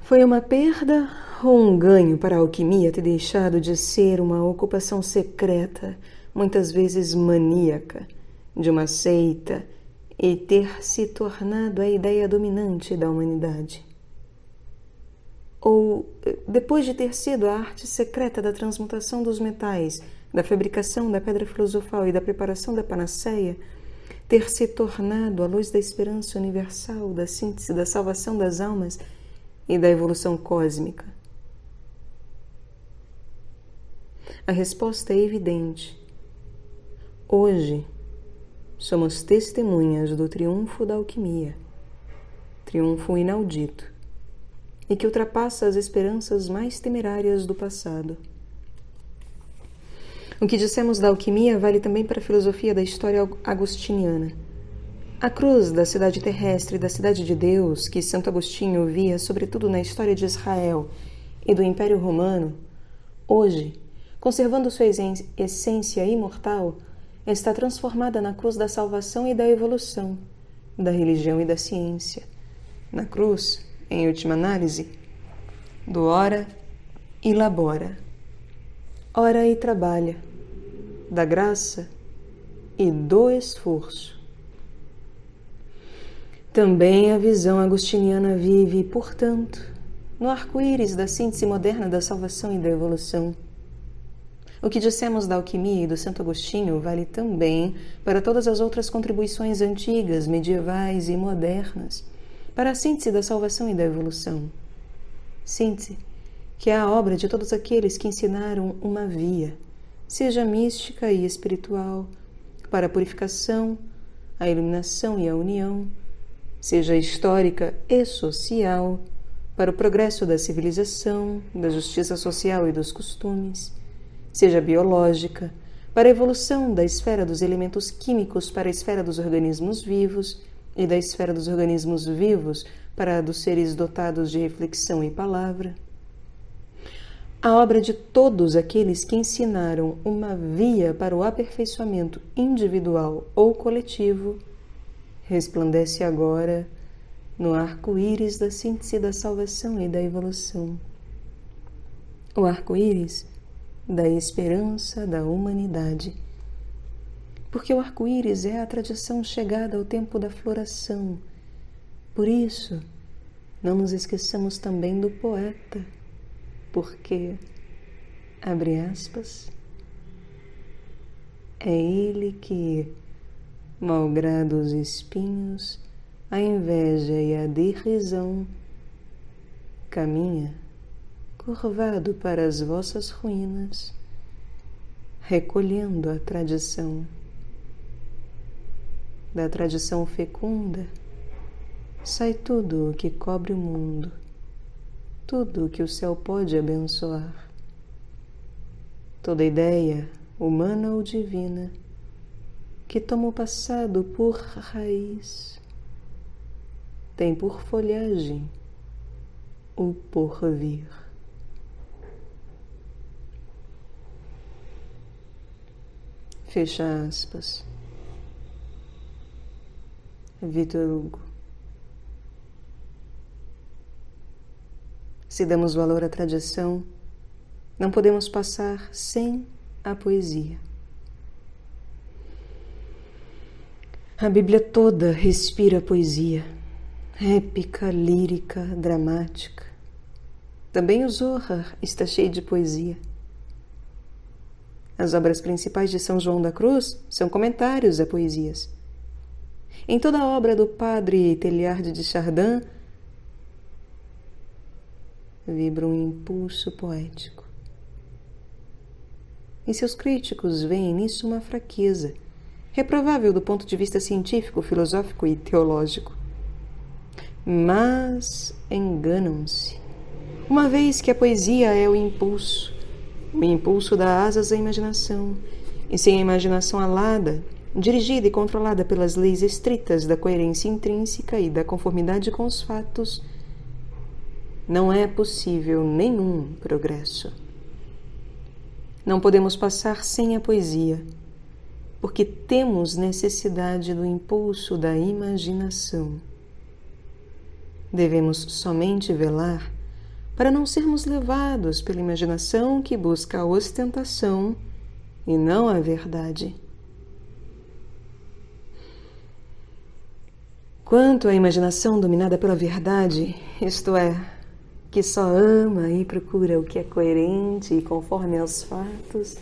Foi uma perda ou um ganho para a alquimia ter deixado de ser uma ocupação secreta, muitas vezes maníaca, de uma seita e ter se tornado a ideia dominante da humanidade? Ou, depois de ter sido a arte secreta da transmutação dos metais, da fabricação da pedra filosofal e da preparação da panaceia, ter se tornado a luz da esperança universal, da síntese da salvação das almas e da evolução cósmica? A resposta é evidente. Hoje, somos testemunhas do triunfo da alquimia, triunfo inaudito, e que ultrapassa as esperanças mais temerárias do passado. O que dissemos da alquimia vale também para a filosofia da história agostiniana. A cruz da cidade terrestre e da cidade de Deus, que Santo Agostinho via sobretudo na história de Israel e do Império Romano, hoje, conservando sua essência imortal, está transformada na cruz da salvação e da evolução, da religião e da ciência. Na cruz, em última análise, do ora e labora, ora e trabalha, da graça e do esforço. Também a visão agostiniana vive, portanto, no arco-íris da síntese moderna da salvação e da evolução. O que dissemos da alquimia e do Santo Agostinho vale também para todas as outras contribuições antigas, medievais e modernas, para a síntese da salvação e da evolução. Síntese que é a obra de todos aqueles que ensinaram uma via, seja mística e espiritual, para a purificação, a iluminação e a união, seja histórica e social, para o progresso da civilização, da justiça social e dos costumes, seja biológica, para a evolução da esfera dos elementos químicos para a esfera dos organismos vivos e da esfera dos organismos vivos para a dos seres dotados de reflexão e palavra. A obra de todos aqueles que ensinaram uma via para o aperfeiçoamento individual ou coletivo resplandece agora no arco-íris da síntese da salvação e da evolução. O arco-íris da esperança da humanidade. Porque o arco-íris é a tradição chegada ao tempo da floração. Por isso, não nos esqueçamos também do poeta, porque, abre aspas, é ele que, malgrado os espinhos, a inveja e a derrisão, caminha, curvado para as vossas ruínas, recolhendo a tradição. Da tradição fecunda sai tudo o que cobre o mundo, tudo o que o céu pode abençoar. Toda ideia, humana ou divina, que toma o passado por raiz, tem por folhagem o porvir. Fecha aspas. Victor Hugo. Se damos valor à tradição, não podemos passar sem a poesia. A Bíblia toda respira poesia, épica, lírica, dramática. Também o Zohar está cheio de poesia. As obras principais de São João da Cruz são comentários a poesias. Em toda a obra do padre Teilhard de Chardin vibra um impulso poético. E seus críticos veem nisso uma fraqueza, reprovável do ponto de vista científico, filosófico e teológico. Mas enganam-se, uma vez que a poesia é o impulso dá asas à imaginação, e sem a imaginação alada, dirigida e controlada pelas leis estritas da coerência intrínseca e da conformidade com os fatos, não é possível nenhum progresso. Não podemos passar sem a poesia, porque temos necessidade do impulso da imaginação. Devemos somente velar para não sermos levados pela imaginação que busca a ostentação e não a verdade. Quanto à imaginação dominada pela verdade, isto é, que só ama e procura o que é coerente e conforme aos fatos,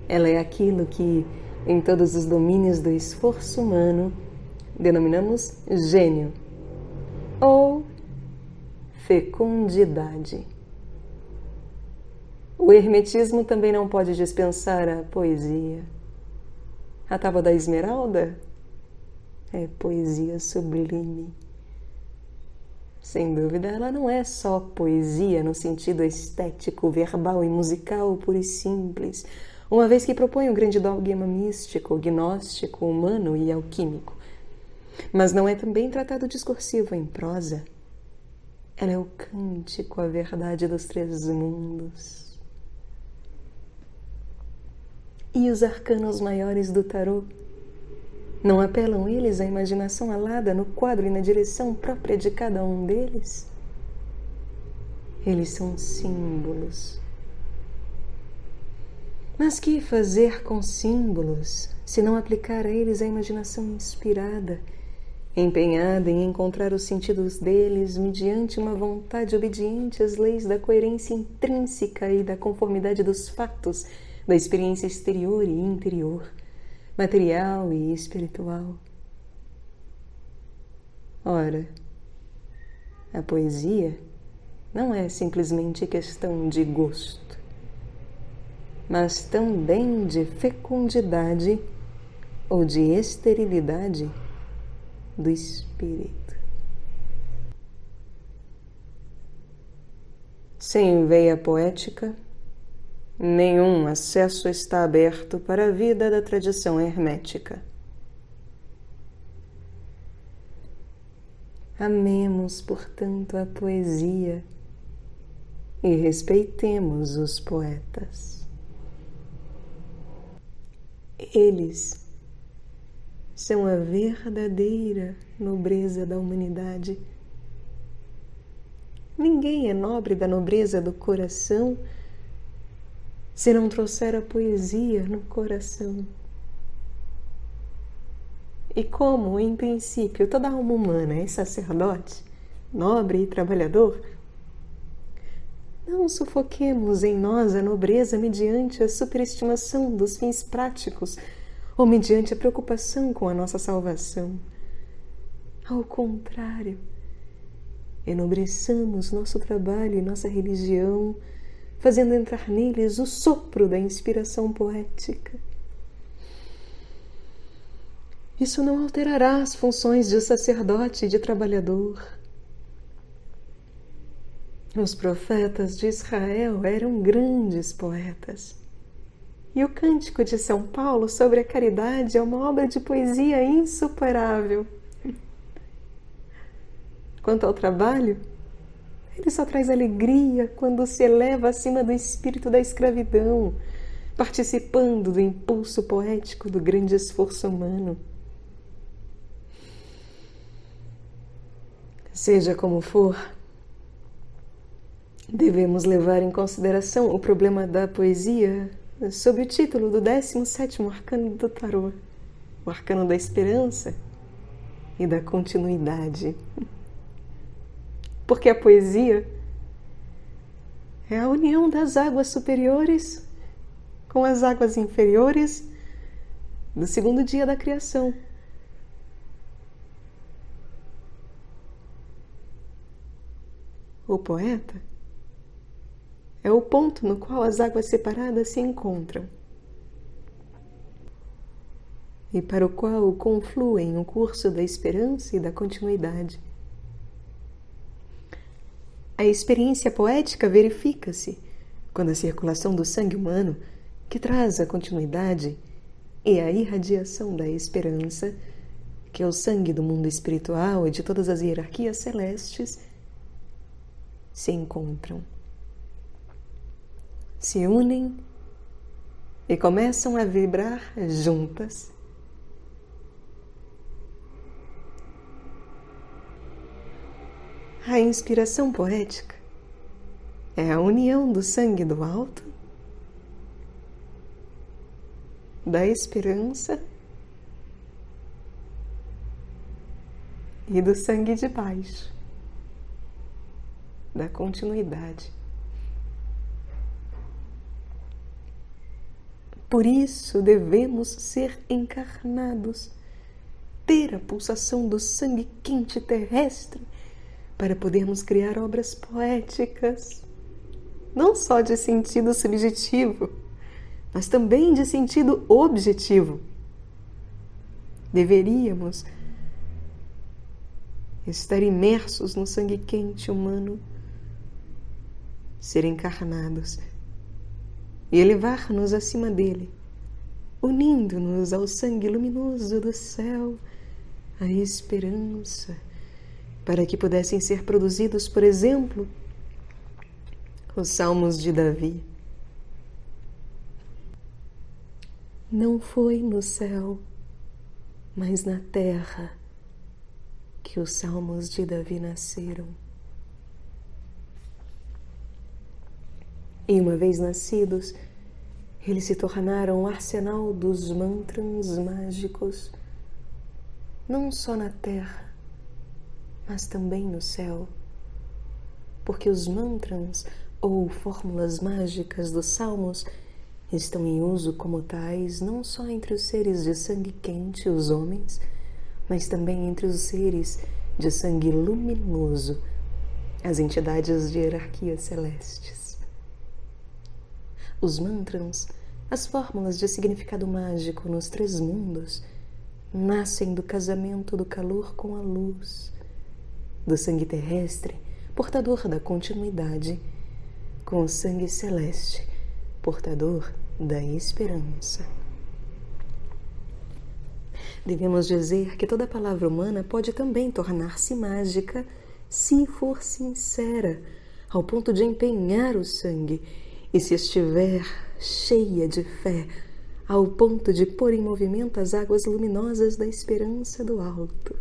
ela é aquilo que, em todos os domínios do esforço humano, denominamos gênio ou fecundidade. O hermetismo também não pode dispensar a poesia. A Tábua da Esmeralda é poesia sublime. Sem dúvida, ela não é só poesia no sentido estético, verbal e musical puro e simples, uma vez que propõe um grande dogma místico, gnóstico, humano e alquímico. Mas não é também tratado discursivo em prosa. Ela é o cântico, a verdade dos três mundos. E os arcanos maiores do tarô? Não apelam eles à imaginação alada no quadro e na direção própria de cada um deles? Eles são símbolos. Mas que fazer com símbolos, se não aplicar a eles a imaginação inspirada, empenhada em encontrar os sentidos deles mediante uma vontade obediente às leis da coerência intrínseca e da conformidade dos fatos, da experiência exterior e interior, material e espiritual? Ora, a poesia não é simplesmente questão de gosto, mas também de fecundidade ou de esterilidade do espírito. Sem veia poética, nenhum acesso está aberto para a vida da tradição hermética. Amemos, portanto, a poesia e respeitemos os poetas. Eles são a verdadeira nobreza da humanidade. Ninguém é nobre da nobreza do coração se não trouxer a poesia no coração. E como, em princípio, toda alma humana é sacerdote, nobre e trabalhador, não sufoquemos em nós a nobreza mediante a superestimação dos fins práticos ou mediante a preocupação com a nossa salvação. Ao contrário, enobreçamos nosso trabalho e nossa religião, fazendo entrar neles o sopro da inspiração poética. Isso não alterará as funções de sacerdote e de trabalhador. Os profetas de Israel eram grandes poetas. E o Cântico de São Paulo sobre a caridade é uma obra de poesia insuperável. Quanto ao trabalho, ele só traz alegria quando se eleva acima do espírito da escravidão, participando do impulso poético do grande esforço humano. Seja como for, devemos levar em consideração o problema da poesia sob o título do 17º arcano do tarô, o arcano da esperança e da continuidade. Porque a poesia é a união das águas superiores com as águas inferiores do segundo dia da criação. O poeta é o ponto no qual as águas separadas se encontram e para o qual confluem o curso da esperança e da continuidade. A experiência poética verifica-se quando a circulação do sangue humano, que traz a continuidade e a irradiação da esperança, que é o sangue do mundo espiritual e de todas as hierarquias celestes, se encontram, se unem e começam a vibrar juntas. A inspiração poética é a união do sangue do alto, da esperança e do sangue de baixo, da continuidade. Por isso devemos ser encarnados, ter a pulsação do sangue quente terrestre para podermos criar obras poéticas, não só de sentido subjetivo, mas também de sentido objetivo. Deveríamos estar imersos no sangue quente humano, ser encarnados e elevar-nos acima dele, unindo-nos ao sangue luminoso do céu, a esperança, para que pudessem ser produzidos, por exemplo, os Salmos de Davi. Não foi no céu, mas na terra que os Salmos de Davi nasceram. E uma vez nascidos, eles se tornaram o arsenal dos mantras mágicos, não só na terra, mas também no céu, porque os mantras ou fórmulas mágicas dos Salmos estão em uso como tais não só entre os seres de sangue quente, os homens, mas também entre os seres de sangue luminoso, as entidades de hierarquias celestes. Os mantras, as fórmulas de significado mágico nos 3 mundos, nascem do casamento do calor com a luz, do sangue terrestre, portador da continuidade, com o sangue celeste, portador da esperança. Devemos dizer que toda palavra humana pode também tornar-se mágica se for sincera, ao ponto de empenhar o sangue, e se estiver cheia de fé, ao ponto de pôr em movimento as águas luminosas da esperança do alto.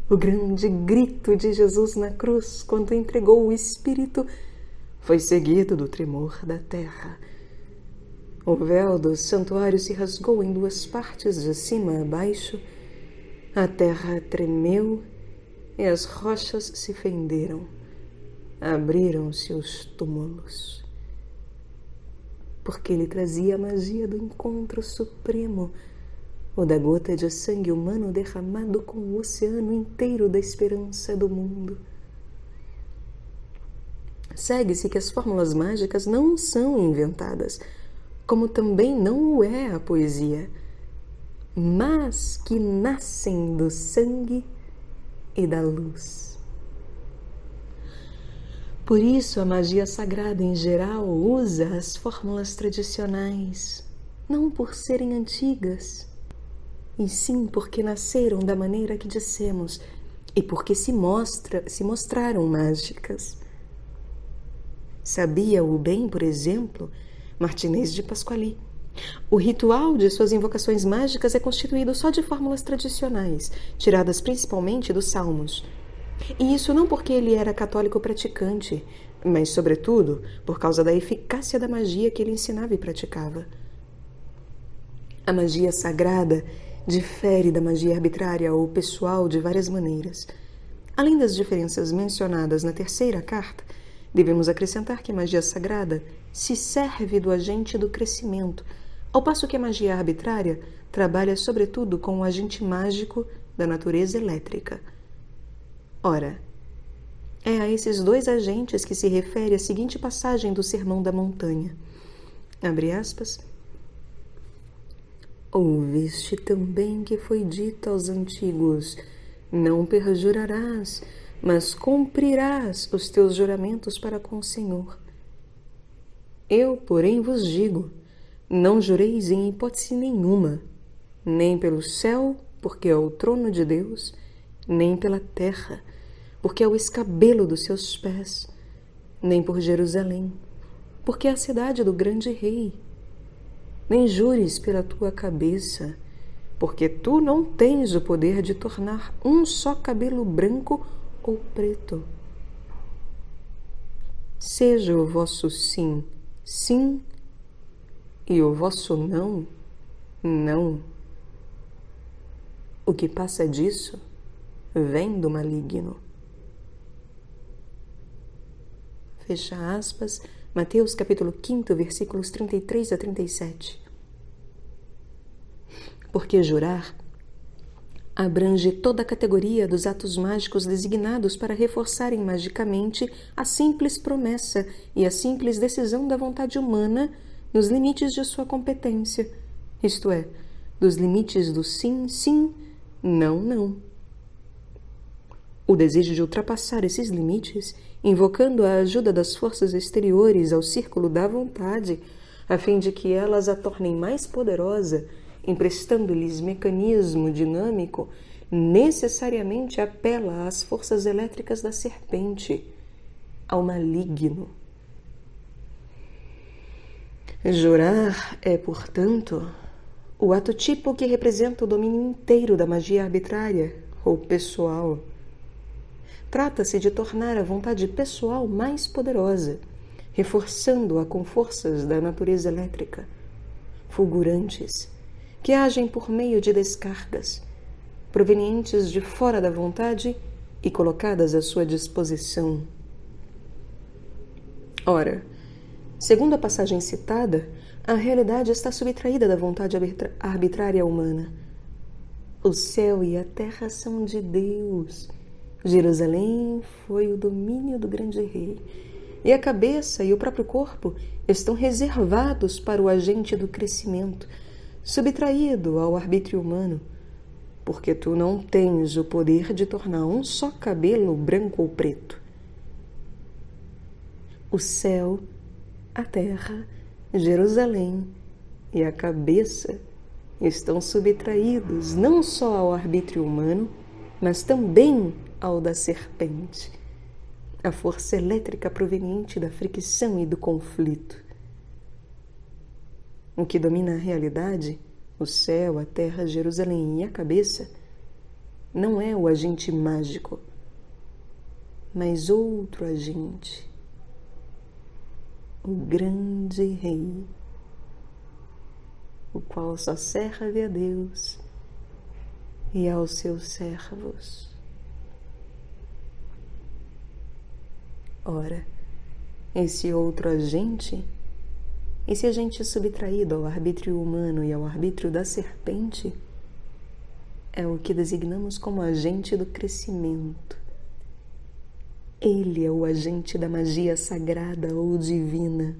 O grande grito de Jesus na cruz, quando entregou o Espírito, foi seguido do tremor da terra. O véu do santuário se rasgou em 2 partes, de cima a baixo. A terra tremeu e as rochas se fenderam. Abriram-se os túmulos. Porque ele trazia a magia do encontro supremo, o da gota de sangue humano derramado com o oceano inteiro da esperança do mundo. Segue-se que as fórmulas mágicas não são inventadas, como também não o é a poesia, mas que nascem do sangue e da luz. Por isso, a magia sagrada em geral usa as fórmulas tradicionais, não por serem antigas, e sim porque nasceram da maneira que dissemos e porque se mostraram mágicas. Sabia-o bem, por exemplo, Martinez de Pasquali. O ritual de suas invocações mágicas é constituído só de fórmulas tradicionais, tiradas principalmente dos Salmos. E isso não porque ele era católico praticante, mas, sobretudo, por causa da eficácia da magia que ele ensinava e praticava. A magia sagrada difere da magia arbitrária ou pessoal de várias maneiras. Além das diferenças mencionadas na 3ª carta, devemos acrescentar que a magia sagrada se serve do agente do crescimento, ao passo que a magia arbitrária trabalha sobretudo com o agente mágico da natureza elétrica. Ora, é a esses 2 agentes que se refere a seguinte passagem do Sermão da Montanha. Abre aspas. Ouviste também que foi dito aos antigos, não perjurarás, mas cumprirás os teus juramentos para com o Senhor. Eu, porém, vos digo, não jureis em hipótese nenhuma, nem pelo céu, porque é o trono de Deus, nem pela terra, porque é o escabelo dos seus pés, nem por Jerusalém, porque é a cidade do grande rei. Nem jures pela tua cabeça, porque tu não tens o poder de tornar um só cabelo branco ou preto. Seja o vosso sim, sim, e o vosso não, não. O que passa disso vem do maligno. Fecha aspas, Mateus capítulo 5, versículos 33 a 37. Porque jurar abrange toda a categoria dos atos mágicos designados para reforçarem magicamente a simples promessa e a simples decisão da vontade humana nos limites de sua competência, isto é, dos limites do sim, sim, não, não. o desejo de ultrapassar esses limites, invocando a ajuda das forças exteriores ao círculo da vontade, a fim de que elas a tornem mais poderosa, emprestando-lhes mecanismo dinâmico, necessariamente apela às forças elétricas da serpente, ao maligno. Jurar é, portanto, o ato tipo que representa o domínio inteiro da magia arbitrária ou pessoal. Trata-se de tornar a vontade pessoal mais poderosa, reforçando-a com forças da natureza elétrica, fulgurantes, que agem por meio de descargas, provenientes de fora da vontade e colocadas à sua disposição. Ora, segundo a passagem citada, a realidade está subtraída da vontade arbitrária humana. O céu e a terra são de Deus. Jerusalém foi o domínio do grande rei. E a cabeça e o próprio corpo estão reservados para o agente do crescimento, subtraído ao arbítrio humano, porque tu não tens o poder de tornar um só cabelo branco ou preto. O céu, a terra, Jerusalém e a cabeça estão subtraídos não só ao arbítrio humano, mas também ao da serpente, a força elétrica proveniente da fricção e do conflito. O que domina a realidade, o céu, a terra, Jerusalém e a cabeça, não é o agente mágico, mas outro agente, o grande rei, o qual só serve a Deus e aos seus servos. Ora, esse outro agente, esse agente subtraído ao arbítrio humano e ao arbítrio da serpente, é o que designamos como agente do crescimento. Ele é o agente da magia sagrada ou divina.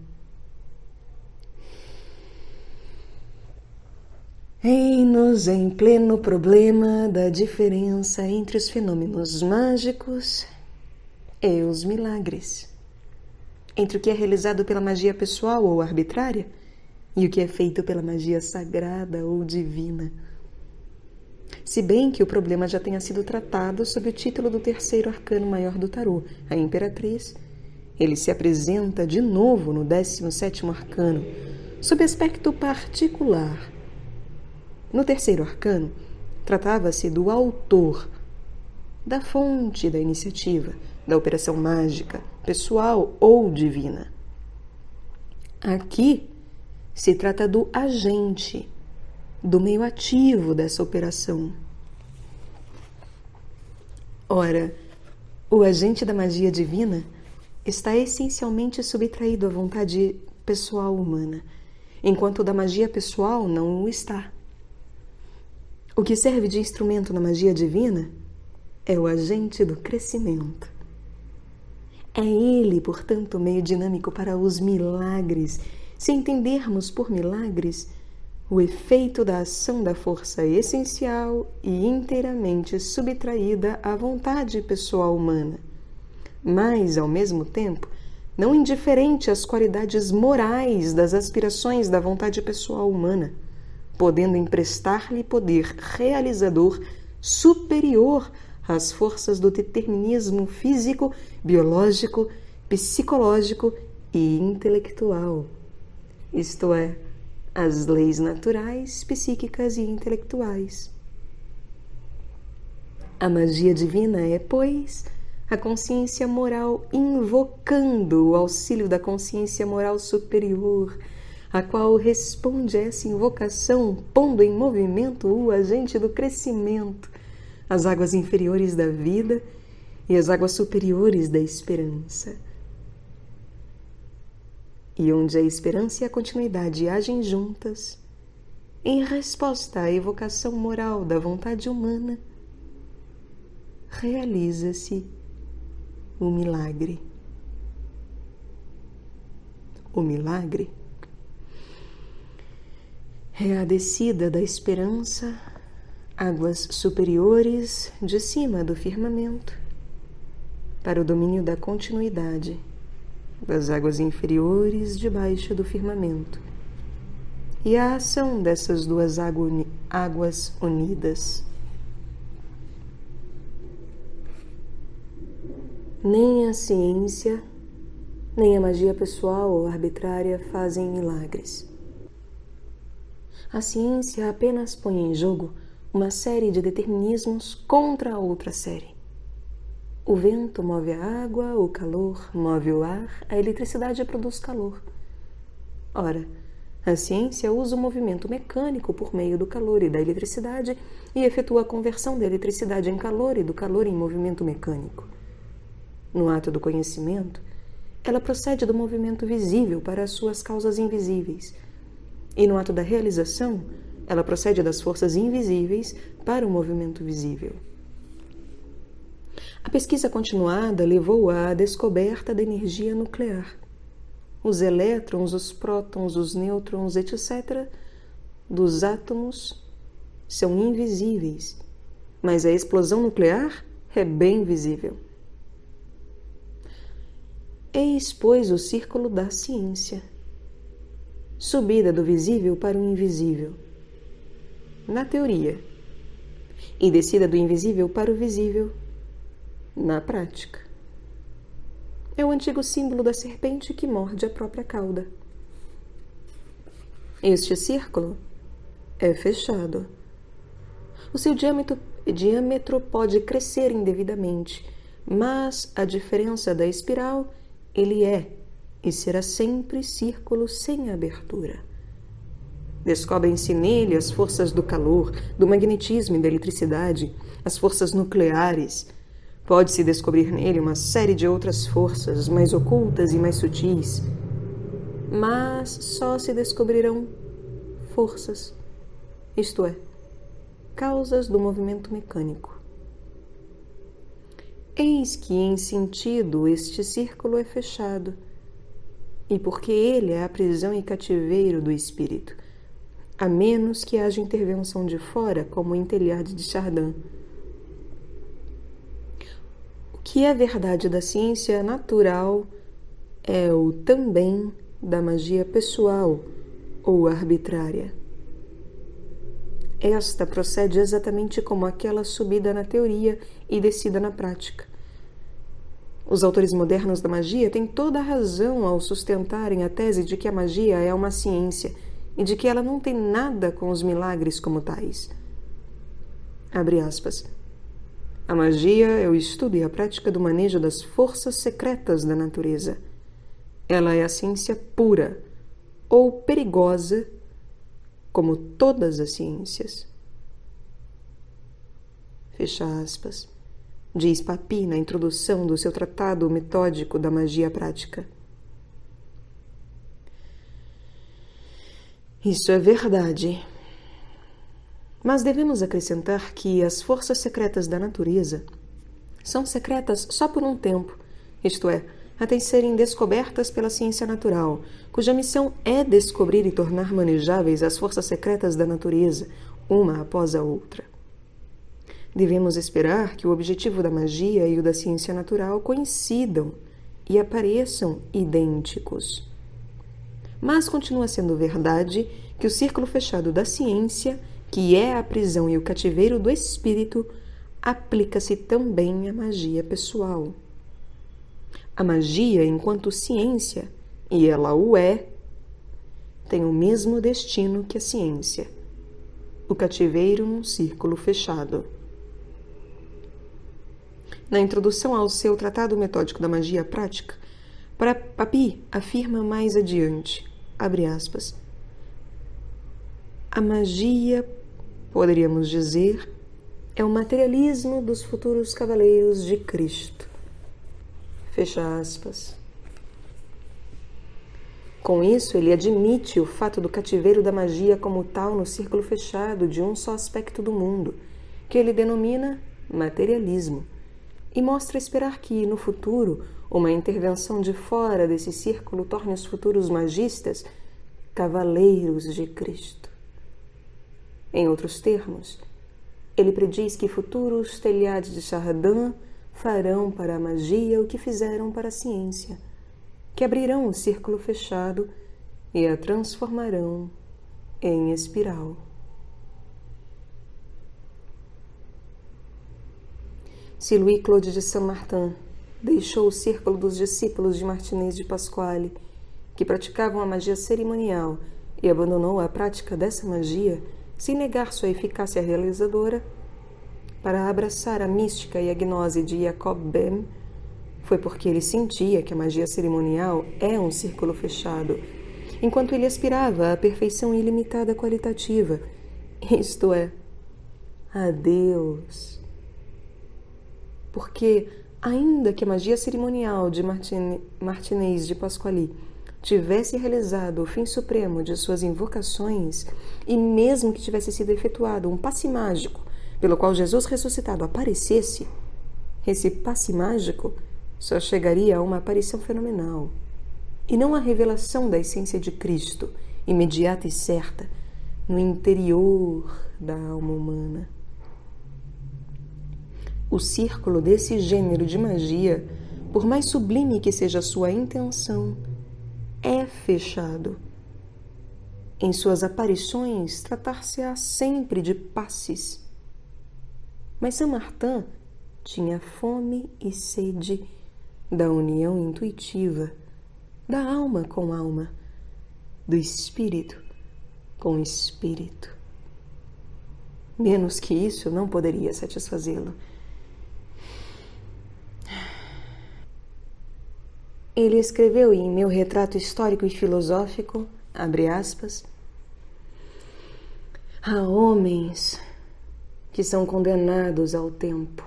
Eis-nos em pleno problema da diferença entre os fenômenos mágicos e os milagres, entre o que é realizado pela magia pessoal ou arbitrária e o que é feito pela magia sagrada ou divina. Se bem que o problema já tenha sido tratado sob o título do terceiro arcano maior do tarô, a Imperatriz, ele se apresenta de novo no 17º arcano, sob aspecto particular. No terceiro arcano, tratava-se do autor, da fonte da iniciativa, da operação mágica, pessoal ou divina. Aqui se trata do agente, do meio ativo dessa operação. Ora, o agente da magia divina está essencialmente subtraído à vontade pessoal humana, enquanto o da magia pessoal não o está. O que serve de instrumento na magia divina é o agente do crescimento. É ele, portanto, o meio dinâmico para os milagres, se entendermos por milagres o efeito da ação da força essencial e inteiramente subtraída à vontade pessoal humana, mas, ao mesmo tempo, não indiferente às qualidades morais das aspirações da vontade pessoal humana, podendo emprestar-lhe poder realizador superior às forças do determinismo físico, biológico, psicológico e intelectual, isto é, as leis naturais, psíquicas e intelectuais. A magia divina é, pois, a consciência moral invocando o auxílio da consciência moral superior, a qual responde a essa invocação, pondo em movimento o agente do crescimento, as águas inferiores da vida e as águas superiores da esperança. E onde a esperança e a continuidade agem juntas, em resposta à evocação moral da vontade humana, realiza-se o milagre. O milagre é a descida da esperança, águas superiores de cima do firmamento, para o domínio da continuidade das águas inferiores debaixo do firmamento e a ação dessas duas águas unidas. Nem a ciência, nem a magia pessoal ou arbitrária fazem milagres. A ciência apenas põe em jogo uma série de determinismos contra a outra série. O vento move a água, o calor move o ar, a eletricidade produz calor. Ora, a ciência usa o movimento mecânico por meio do calor e da eletricidade e efetua a conversão da eletricidade em calor e do calor em movimento mecânico. No ato do conhecimento, ela procede do movimento visível para as suas causas invisíveis. E no ato da realização, ela procede das forças invisíveis para o movimento visível. A pesquisa continuada levou à descoberta da energia nuclear. Os elétrons, os prótons, os nêutrons, etc., dos átomos são invisíveis, mas a explosão nuclear é bem visível. Eis, pois, o círculo da ciência. Subida do visível para o invisível, na teoria, e descida do invisível para o visível, na prática. É o antigo símbolo da serpente que morde a própria cauda. Este círculo é fechado. O seu diâmetro pode crescer indevidamente, mas a diferença da espiral, ele é e será sempre círculo sem abertura. Descobrem-se nele as forças do calor, do magnetismo e da eletricidade, as forças nucleares. Pode-se descobrir nele uma série de outras forças, mais ocultas e mais sutis. Mas só se descobrirão forças, isto é, causas do movimento mecânico. Eis que, em sentido, este círculo é fechado, e porque ele é a prisão e cativeiro do espírito, a menos que haja intervenção de fora, como em Teilhard de Chardin. O que é verdade da ciência natural é o também da magia pessoal ou arbitrária. Esta procede exatamente como aquela subida na teoria e descida na prática. Os autores modernos da magia têm toda a razão ao sustentarem a tese de que a magia é uma ciência e de que ela não tem nada com os milagres como tais. Abre aspas. A magia é o estudo e a prática do manejo das forças secretas da natureza. Ela é a ciência pura ou perigosa, como todas as ciências. Fecha aspas. Diz Papi na introdução do seu tratado metódico da magia prática. Isso é verdade. Mas devemos acrescentar que as forças secretas da natureza são secretas só por um tempo, isto é, até serem descobertas pela ciência natural, cuja missão é descobrir e tornar manejáveis as forças secretas da natureza, uma após a outra. Devemos esperar que o objetivo da magia e o da ciência natural coincidam e apareçam idênticos. Mas continua sendo verdade que o círculo fechado da ciência, que é a prisão e o cativeiro do espírito, aplica-se também à magia pessoal. A magia, enquanto ciência, e ela o é, tem o mesmo destino que a ciência, o cativeiro num círculo fechado. Na introdução ao seu Tratado Metódico da Magia Prática, Papi afirma mais adiante, abre aspas, a magia, poderíamos dizer, é o materialismo dos futuros cavaleiros de Cristo. Fecha aspas. Com isso, ele admite o fato do cativeiro da magia como tal no círculo fechado de um só aspecto do mundo, que ele denomina materialismo, e mostra esperar que, no futuro, uma intervenção de fora desse círculo torne os futuros magistas cavaleiros de Cristo. Em outros termos, ele prediz que futuros Teilhard de Chardin farão para a magia o que fizeram para a ciência, que abrirão o círculo fechado e a transformarão em espiral. Se Louis-Claude de Saint-Martin deixou o círculo dos discípulos de Martinez de Pasquale, que praticavam a magia cerimonial, e abandonou a prática dessa magia, sem negar sua eficácia realizadora, para abraçar a mística e a gnose de Jacob Böhm, foi porque ele sentia que a magia cerimonial é um círculo fechado, enquanto ele aspirava à perfeição ilimitada qualitativa, isto é, a Deus. Porque, ainda que a magia cerimonial de Martinez de Pasquale tivesse realizado o fim supremo de suas invocações, e mesmo que tivesse sido efetuado um passe mágico pelo qual Jesus ressuscitado aparecesse, esse passe mágico só chegaria a uma aparição fenomenal, e não a revelação da essência de Cristo, imediata e certa, no interior da alma humana. O círculo desse gênero de magia, por mais sublime que seja a sua intenção, é fechado. Em suas aparições, tratar-se-á sempre de passes. Mas Saint-Martin tinha fome e sede da união intuitiva, da alma com alma, do espírito com espírito. Menos que isso não poderia satisfazê-lo. Ele escreveu em Meu Retrato Histórico e Filosófico, abre aspas, há homens que são condenados ao tempo.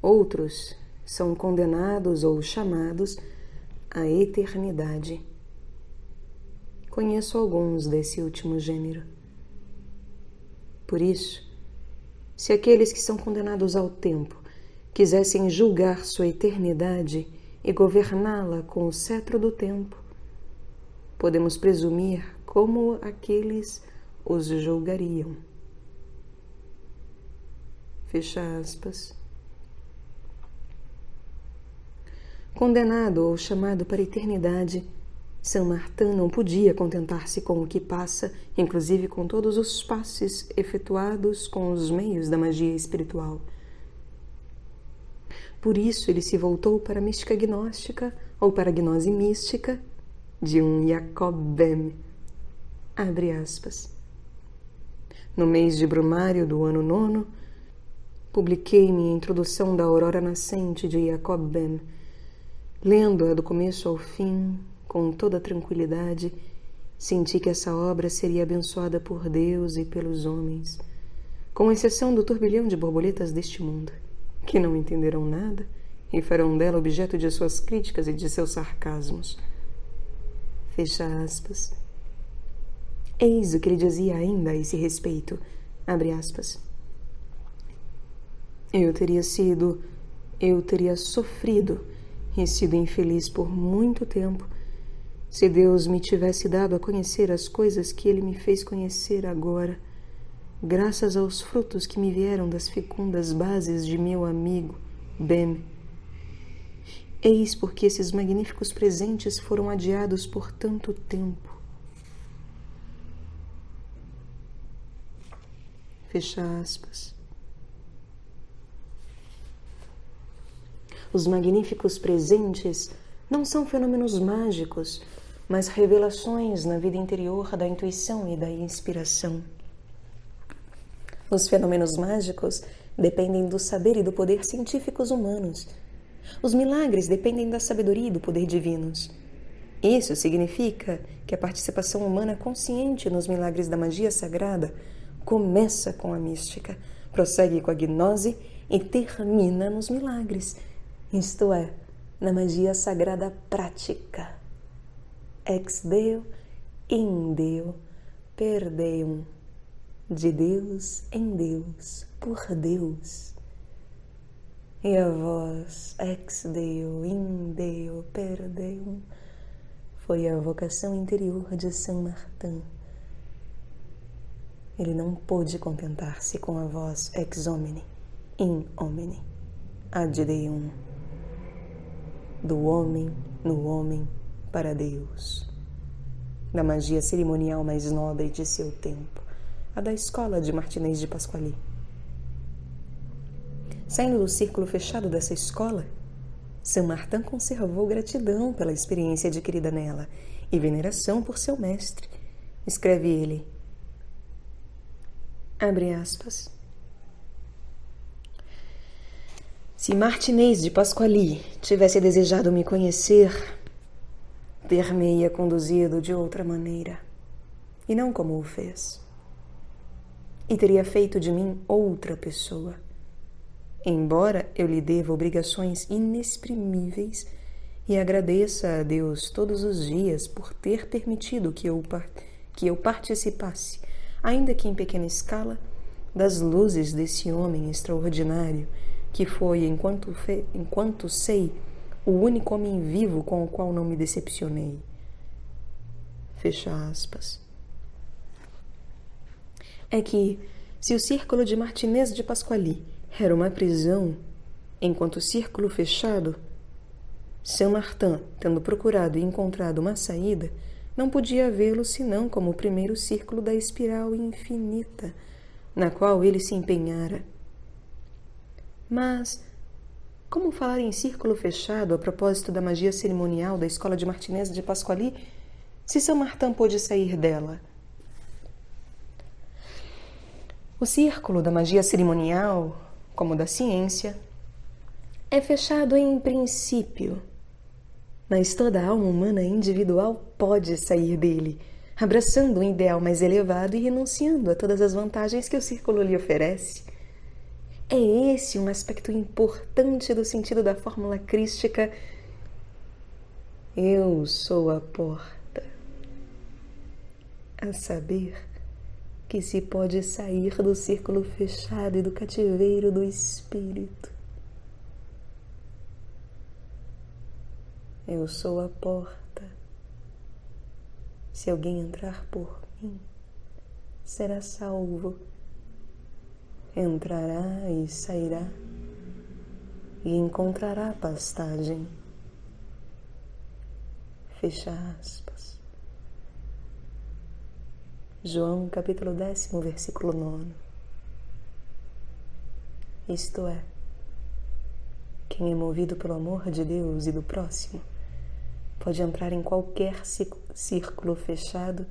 Outros são condenados ou chamados à eternidade. Conheço alguns desse último gênero. Por isso, se aqueles que são condenados ao tempo quisessem julgar sua eternidade e governá-la com o cetro do tempo, podemos presumir como aqueles os julgariam. Fecha aspas. Condenado ou chamado para a eternidade, Saint-Martin não podia contentar-se com o que passa, inclusive com todos os passes efetuados com os meios da magia espiritual. Por isso ele se voltou para a mística gnóstica ou para a gnose mística de um Jacob Böhm. Abre aspas. No mês de Brumário do ano 9, publiquei minha introdução da Aurora Nascente de Jacob Böhm. Lendo-a do começo ao fim, com toda tranquilidade, senti que essa obra seria abençoada por Deus e pelos homens, com exceção do turbilhão de borboletas deste mundo, que não entenderão nada e farão dela objeto de suas críticas e de seus sarcasmos. Fecha aspas. Eis o que ele dizia ainda a esse respeito, abre aspas. Eu teria sofrido e sido infeliz por muito tempo se Deus me tivesse dado a conhecer as coisas que Ele me fez conhecer agora, graças aos frutos que me vieram das fecundas bases de meu amigo Böhm. Eis porque esses magníficos presentes foram adiados por tanto tempo. Fecha aspas. Os magníficos presentes não são fenômenos mágicos, mas revelações na vida interior da intuição e da inspiração. Os fenômenos mágicos dependem do saber e do poder científicos humanos. Os milagres dependem da sabedoria e do poder divinos. Isso significa que a participação humana consciente nos milagres da magia sagrada começa com a mística, prossegue com a gnose e termina nos milagres, isto é, na magia sagrada prática. Ex Deo, in Deo, per Deum. De Deus, em Deus, por Deus. E a voz, ex Deo, in Deo, per Deum, foi a vocação interior de Saint-Martin. Ele não pôde contentar-se com a voz ex homine, in homine. ad Deum, do homem no homem para Deus, da magia cerimonial mais nobre de seu tempo, a da escola de Martinez de Pasquali. Saindo do círculo fechado dessa escola, Saint-Martin conservou gratidão pela experiência adquirida nela e veneração por seu mestre. Escreve ele, abre aspas, se Martinez de Pasquali tivesse desejado me conhecer, ter-me-ia conduzido de outra maneira, e não como o fez. E teria feito de mim outra pessoa. Embora eu lhe deva obrigações inexprimíveis e agradeça a Deus todos os dias por ter permitido que eu participasse, ainda que em pequena escala, das luzes desse homem extraordinário que foi, enquanto sei, o único homem vivo com o qual não me decepcionei. Fecha aspas. É que, se o círculo de Martinez de Pasquali era uma prisão, enquanto círculo fechado, Saint-Martin, tendo procurado e encontrado uma saída, não podia vê-lo senão como o primeiro círculo da espiral infinita, na qual ele se empenhara. Mas, como falar em círculo fechado a propósito da magia cerimonial da escola de Martinez de Pasquali, se Saint-Martin pôde sair dela? O círculo da magia cerimonial, como da ciência, é fechado em princípio, mas toda a alma humana individual pode sair dele, abraçando um ideal mais elevado e renunciando a todas as vantagens que o círculo lhe oferece. É esse um aspecto importante do sentido da fórmula crística: eu sou a porta. A saber, que se pode sair do círculo fechado e do cativeiro do espírito. Eu sou a porta. Se alguém entrar por mim, será salvo. Entrará e sairá e encontrará pastagem. Fecha aspas. João, capítulo 10, versículo 9. Isto é, quem é movido pelo amor de Deus e do próximo pode entrar em qualquer círculo fechado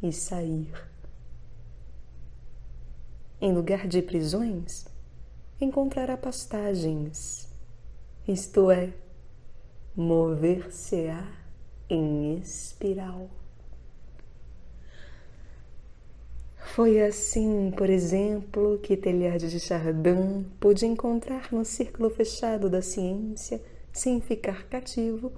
e sair. Em lugar de prisões, encontrará pastagens, isto é, mover-se-á em espiral. Foi assim, por exemplo, que Teilhard de Chardin pôde encontrar no círculo fechado da ciência sem ficar cativo.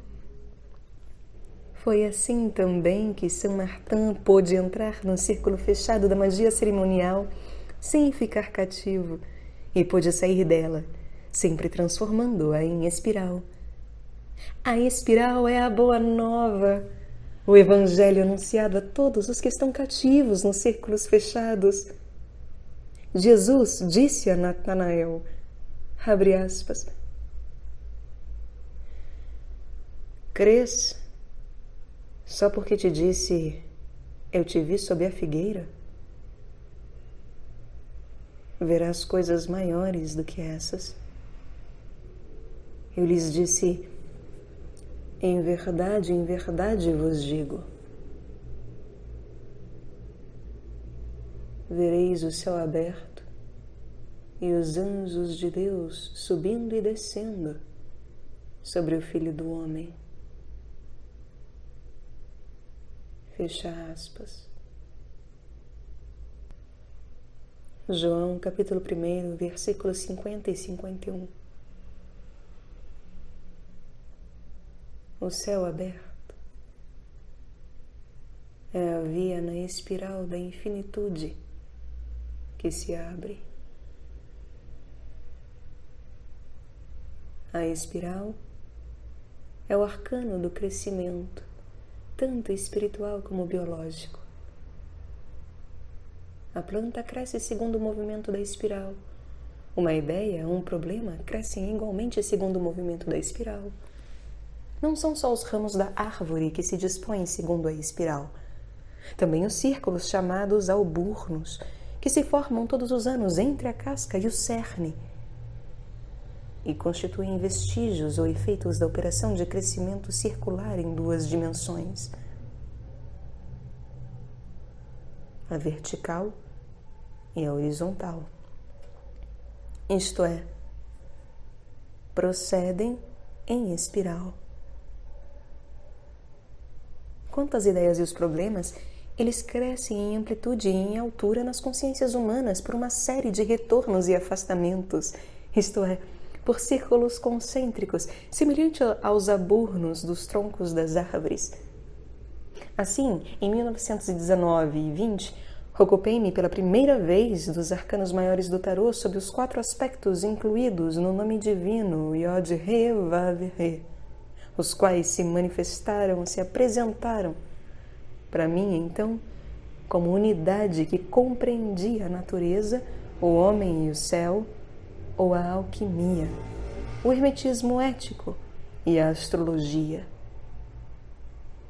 Foi assim também que Saint-Martin pôde entrar no círculo fechado da magia cerimonial sem ficar cativo e pôde sair dela, sempre transformando-a em espiral. A espiral é a boa nova, o evangelho anunciado a todos os que estão cativos nos círculos fechados. Jesus disse a Natanael, abre aspas, crês só porque te disse, eu te vi sob a figueira? Verás coisas maiores do que essas. Eu lhes disse, em verdade vos digo, vereis o céu aberto e os anjos de Deus subindo e descendo sobre o Filho do Homem. Fecha aspas. João, capítulo 1, versículos 50 e 51. O céu aberto é a via na espiral da infinitude que se abre. A espiral é o arcano do crescimento, tanto espiritual como biológico. A planta cresce segundo o movimento da espiral, Uma ideia, um problema, crescem igualmente segundo o movimento da espiral. Não são só os ramos da árvore que se dispõem segundo a espiral. Também os círculos chamados alburnos, que se formam todos os anos entre a casca e o cerne, e constituem vestígios ou efeitos da operação de crescimento circular em duas dimensões, a vertical e a horizontal. Isto é, procedem em espiral. Quanto às ideias e os problemas, eles crescem em amplitude e em altura nas consciências humanas por uma série de retornos e afastamentos, isto é, por círculos concêntricos, semelhante aos aburnos dos troncos das árvores. Assim, em 1919 e 20, ocupei-me pela primeira vez dos arcanos maiores do tarô sob os 4 aspectos incluídos no nome divino Yod-He-Vav-He, os quais se manifestaram, se apresentaram para mim, então, como unidade que compreendia a natureza, o homem e o céu, ou a alquimia, o hermetismo ético e a astrologia,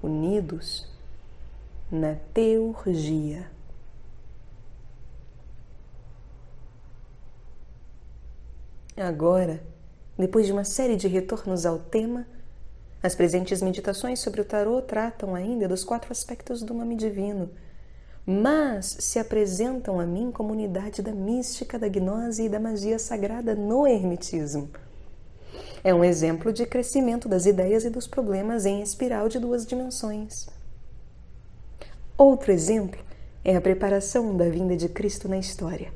unidos na teurgia. Agora, depois de uma série de retornos ao tema, as presentes meditações sobre o tarô tratam ainda dos 4 aspectos do nome divino, mas se apresentam a mim como unidade da mística, da gnose e da magia sagrada no hermetismo. É um exemplo de crescimento das ideias e dos problemas em espiral de 2 dimensões. Outro exemplo é a preparação da vinda de Cristo na história.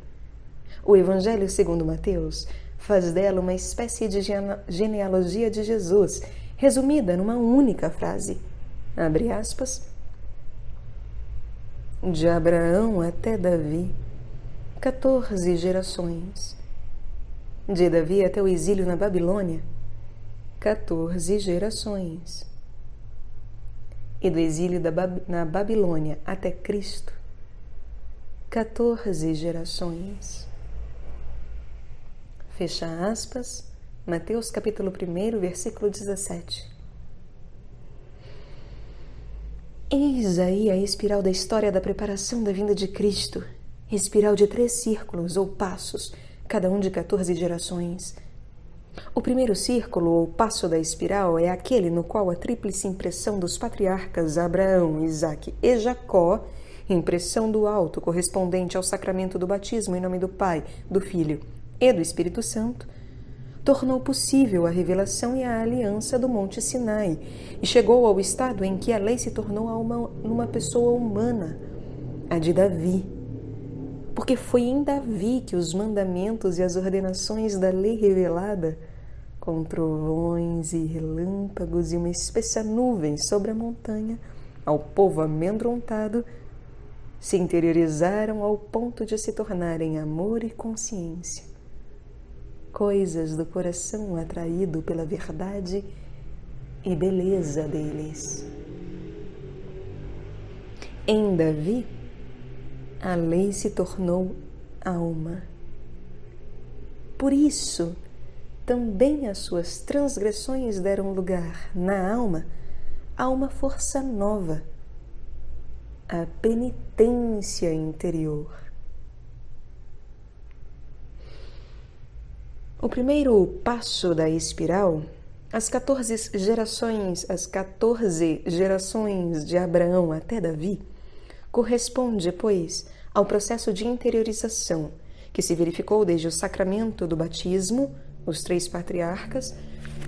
O Evangelho segundo Mateus faz dela uma espécie de genealogia de Jesus, resumida numa única frase, abre aspas, de Abraão até Davi, 14 gerações. De Davi até o exílio na Babilônia, 14 gerações. E do exílio na Babilônia até Cristo, 14 gerações. Fecha aspas, Mateus capítulo 1, versículo 17. Eis aí a espiral da história da preparação da vinda de Cristo, espiral de 3 círculos ou passos, cada um de 14 gerações. O primeiro círculo ou passo da espiral é aquele no qual a tríplice impressão dos patriarcas Abraão, Isaque e Jacó, impressão do alto correspondente ao sacramento do batismo em nome do Pai, do Filho e do Espírito Santo, tornou possível a revelação e a aliança do Monte Sinai e chegou ao estado em que a lei se tornou numa pessoa humana, a de Davi. Porque foi em Davi que os mandamentos e as ordenações da lei revelada, com trovões e relâmpagos e uma espessa nuvem sobre a montanha, ao povo amedrontado, se interiorizaram ao ponto de se tornarem amor e consciência, coisas do coração atraído pela verdade e beleza deles. Em Davi, a lei se tornou alma. Por isso, também as suas transgressões deram lugar na alma a uma força nova, a penitência interior. O primeiro passo da espiral, as 14 gerações de Abraão até Davi, corresponde, pois, ao processo de interiorização que se verificou desde o sacramento do batismo, os 3 patriarcas,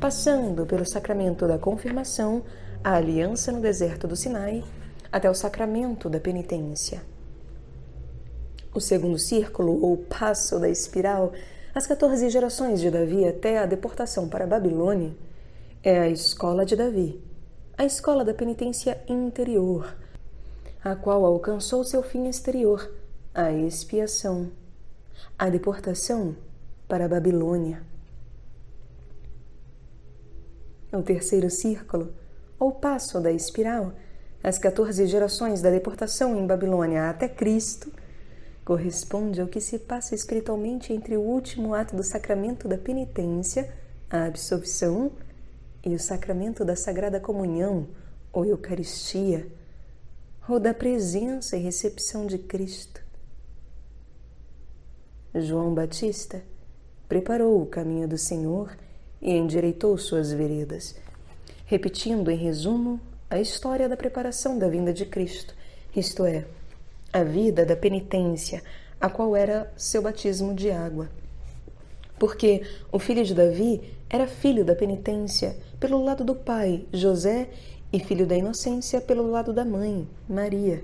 passando pelo sacramento da confirmação, a aliança no deserto do Sinai, até o sacramento da penitência. O segundo círculo, ou passo da espiral, as 14 gerações de Davi até a deportação para a Babilônia, é a escola de Davi, a escola da penitência interior, a qual alcançou seu fim exterior, a expiação, a deportação para a Babilônia. O terceiro círculo, ou passo da espiral, as 14 gerações da deportação em Babilônia até Cristo, corresponde ao que se passa espiritualmente entre o último ato do sacramento da penitência, a absolvição, e o sacramento da Sagrada Comunhão, ou Eucaristia, ou da presença e recepção de Cristo. João Batista preparou o caminho do Senhor e endireitou suas veredas, repetindo em resumo a história da preparação da vinda de Cristo, isto é, a vida da penitência, a qual era seu batismo de água. Porque o filho de Davi era filho da penitência pelo lado do pai, José, e filho da inocência pelo lado da mãe, Maria.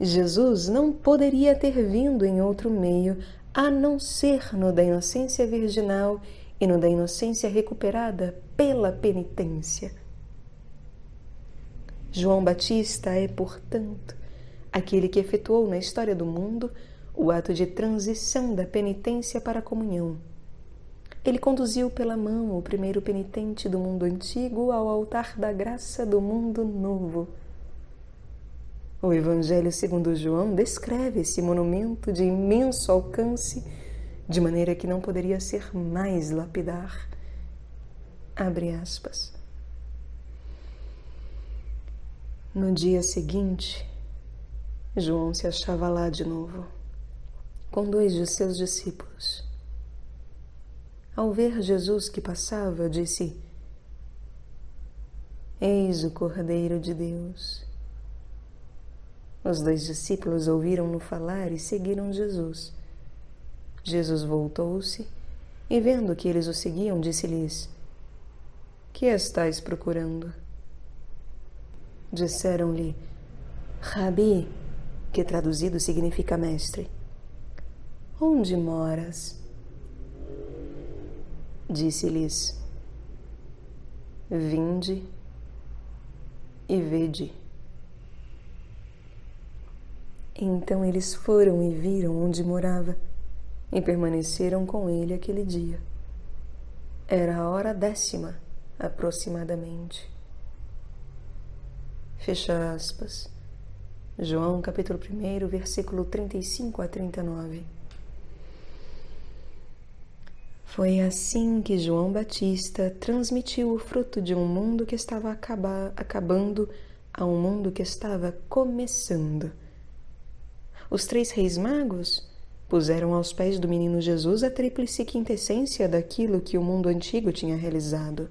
Jesus não poderia ter vindo em outro meio a não ser no da inocência virginal e no da inocência recuperada pela penitência. João Batista é, portanto, aquele que efetuou na história do mundo o ato de transição da penitência para a comunhão. Ele conduziu pela mão o primeiro penitente do mundo antigo ao altar da graça do mundo novo. O Evangelho segundo João descreve esse monumento de imenso alcance, de maneira que não poderia ser mais lapidar. Abre aspas. No dia seguinte, João se achava lá de novo, com 2 de seus discípulos. Ao ver Jesus que passava, disse: Eis o Cordeiro de Deus. Os 2 discípulos ouviram-no falar e seguiram Jesus. Jesus voltou-se e, vendo que eles o seguiam, disse-lhes: Que estáis procurando? Disseram-lhe: Rabi, que traduzido significa mestre, onde moras? Disse-lhes: Vinde e vede. Então eles foram e viram onde morava e permaneceram com ele aquele dia. Era a hora 10ª, aproximadamente. Fecha aspas. João, capítulo 1, versículo 35 a 39. Foi assim que João Batista transmitiu o fruto de um mundo que estava acabando a um mundo que estava começando. Os 3 reis magos puseram aos pés do menino Jesus a tríplice quintessência daquilo que o mundo antigo tinha realizado: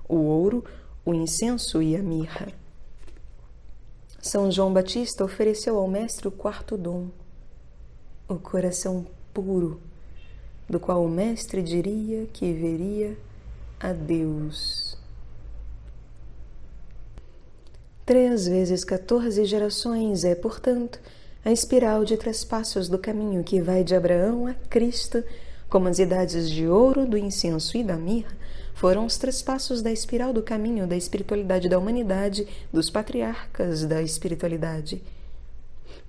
o ouro, o incenso e a mirra. São João Batista ofereceu ao Mestre o 4º dom, o coração puro, do qual o Mestre diria que veria a Deus. 3 vezes 14 gerações é, portanto, a espiral de trespassos do caminho que vai de Abraão a Cristo, como as idades de ouro, do incenso e da mirra foram os trespassos da espiral do caminho da espiritualidade da humanidade, dos patriarcas da espiritualidade,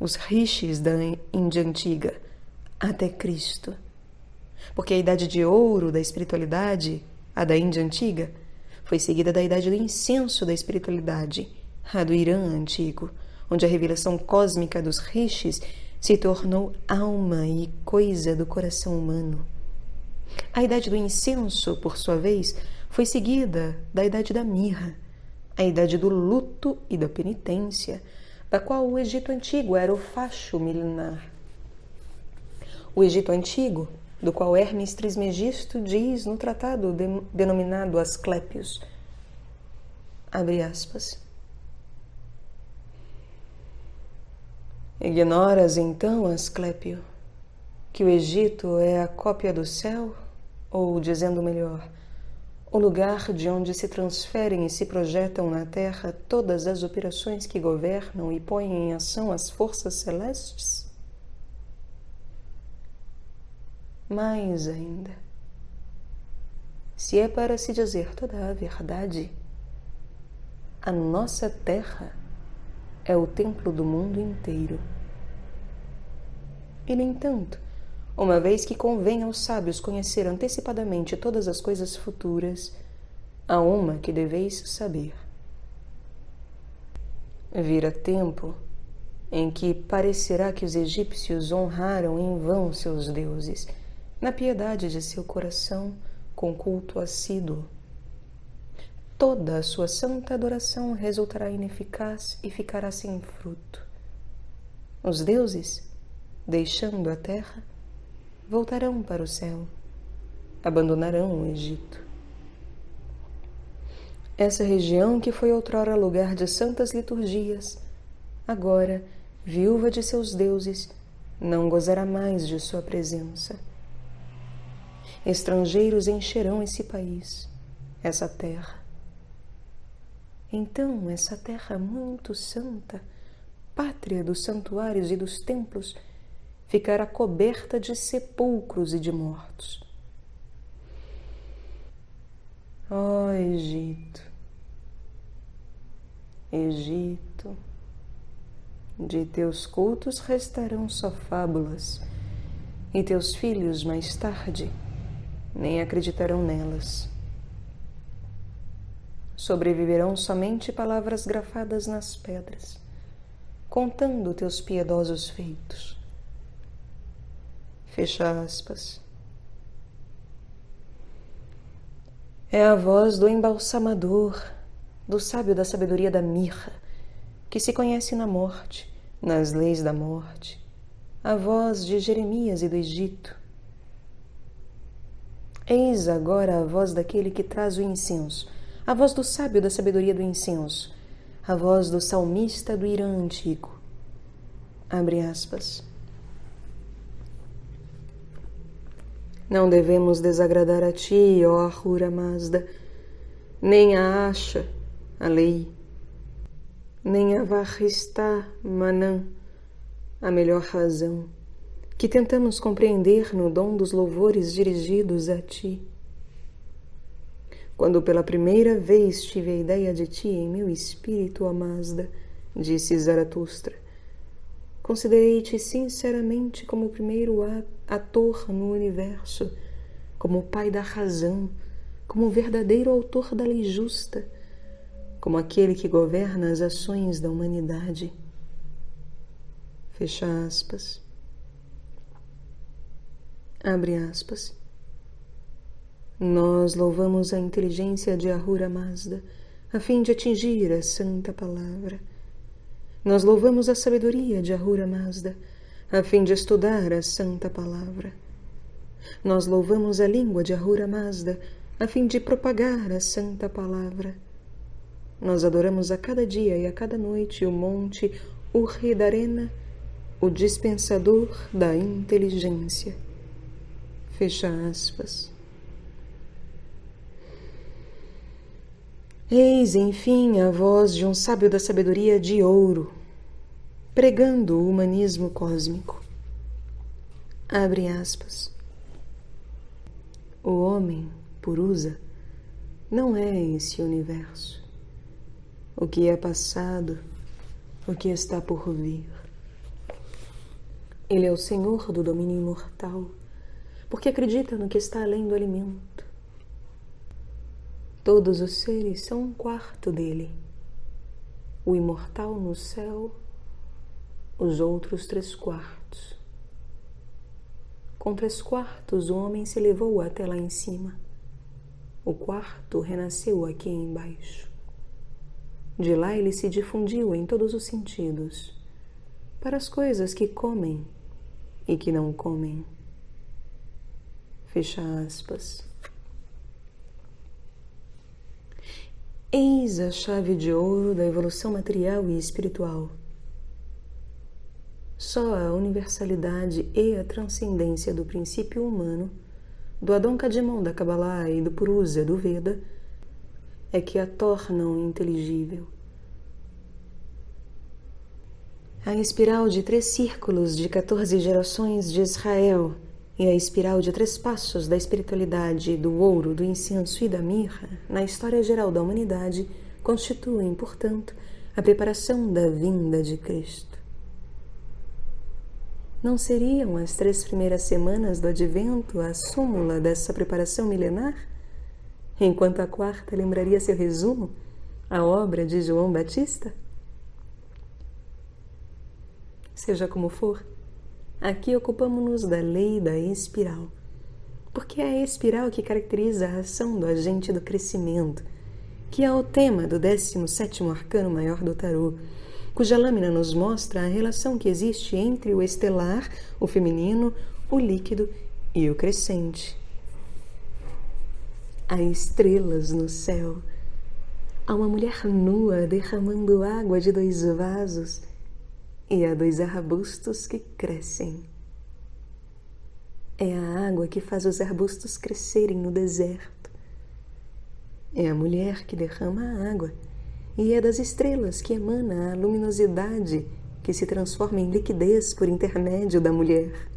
os rishis da Índia antiga, até Cristo. Porque a idade de ouro da espiritualidade, a da Índia antiga, foi seguida da idade do incenso da espiritualidade, a do Irã antigo, onde a revelação cósmica dos rishis se tornou alma e coisa do coração humano. A idade do incenso, por sua vez, foi seguida da idade da mirra, a idade do luto e da penitência, da qual o Egito Antigo era o facho milenar. O Egito Antigo, do qual Hermes Trismegisto diz no tratado denominado Asclépios, abre aspas, ignoras então, Asclépio, que o Egito é a cópia do céu, ou, dizendo melhor, o lugar de onde se transferem e se projetam na Terra todas as operações que governam e põem em ação as forças celestes? Mais ainda, se é para se dizer toda a verdade, a nossa Terra é o templo do mundo inteiro. E, no entanto, uma vez que convém aos sábios conhecer antecipadamente todas as coisas futuras, há uma que deveis saber. Vira tempo em que parecerá que os egípcios honraram em vão seus deuses, na piedade de seu coração, com culto assíduo. Toda a sua santa adoração resultará ineficaz e ficará sem fruto. Os deuses, deixando a terra, voltarão para o céu, abandonarão o Egito. Essa região, que foi outrora lugar de santas liturgias, agora, viúva de seus deuses, não gozará mais de sua presença. Estrangeiros encherão esse país, essa terra. Então, essa terra muito santa, pátria dos santuários e dos templos, ficará coberta de sepulcros e de mortos. Ó Egito, Egito, de teus cultos restarão só fábulas, e teus filhos mais tarde nem acreditarão nelas. Sobreviverão somente palavras grafadas nas pedras, contando teus piedosos feitos. Fecha aspas. É a voz do embalsamador, do sábio da sabedoria da mirra, que se conhece na morte, nas leis da morte, a voz de Jeremias e do Egito. Eis agora a voz daquele que traz o incenso, a voz do sábio da sabedoria do incenso, a voz do salmista do Irã antigo. Abre aspas. Não devemos desagradar a ti, ó Ahura Mazda, nem a Asha, a lei, nem a Vahistá Manã, a melhor razão, que tentamos compreender no dom dos louvores dirigidos a ti. Quando pela primeira vez tive a ideia de ti em meu espírito, ó Mazda, disse Zaratustra, considerei-te sinceramente como o primeiro ator no universo, como o pai da razão, como o verdadeiro autor da lei justa, como aquele que governa as ações da humanidade. Fecha aspas. Abre aspas. Nós louvamos a inteligência de Ahura Mazda, a fim de atingir a santa palavra. Nós louvamos a sabedoria de Ahura Mazda, a fim de estudar a santa palavra. Nós louvamos a língua de Ahura Mazda, a fim de propagar a santa palavra. Nós adoramos a cada dia e a cada noite o monte Urridarena, o dispensador da inteligência. Fecha aspas. Eis, enfim, a voz de um sábio da sabedoria de ouro, pregando o humanismo cósmico. Abre aspas. O homem, Purusa, não é esse universo. O que é passado, o que está por vir. Ele é o senhor do domínio imortal, porque acredita no que está além do alimento. Todos os seres são um quarto dele. O imortal no céu, os outros 3/4. Com 3/4 o homem se elevou até lá em cima. O quarto renasceu aqui embaixo. De lá ele se difundiu em todos os sentidos, para as coisas que comem e que não comem. Fecha aspas. Eis a chave de ouro da evolução material e espiritual. Só a universalidade e a transcendência do princípio humano, do Adon Kadmon da Kabbalah e do Purusa do Veda, é que a tornam inteligível. A espiral de 3 círculos de 14 gerações de Israel e a espiral de 3 passos da espiritualidade, do ouro, do incenso e da mirra, na história geral da humanidade, constituem, portanto, a preparação da vinda de Cristo. Não seriam as 3 primeiras semanas do Advento a súmula dessa preparação milenar? Enquanto a 4ª lembraria seu resumo, a obra de João Batista? Seja como for, aqui ocupamos-nos da lei da espiral, porque é a espiral que caracteriza a ação do agente do crescimento, que é o tema do 17º arcano maior do tarô, cuja lâmina nos mostra a relação que existe entre o estelar, o feminino, o líquido e o crescente. Há estrelas no céu. Há uma mulher nua derramando água de 2 vasos e há 2 arbustos que crescem. É a água que faz os arbustos crescerem no deserto. É a mulher que derrama a água e é das estrelas que emana a luminosidade que se transforma em liquidez por intermédio da mulher.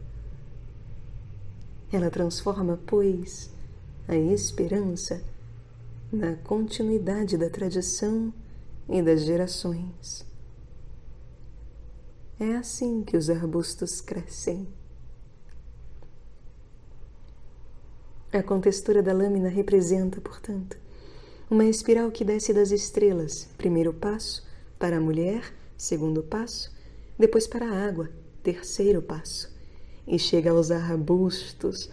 Ela transforma, pois, a esperança na continuidade da tradição e das gerações. É assim que os arbustos crescem. A contextura da lâmina representa, portanto, uma espiral que desce das estrelas, primeiro passo para a mulher, segundo passo, depois para a água, terceiro passo, e chega aos arbustos,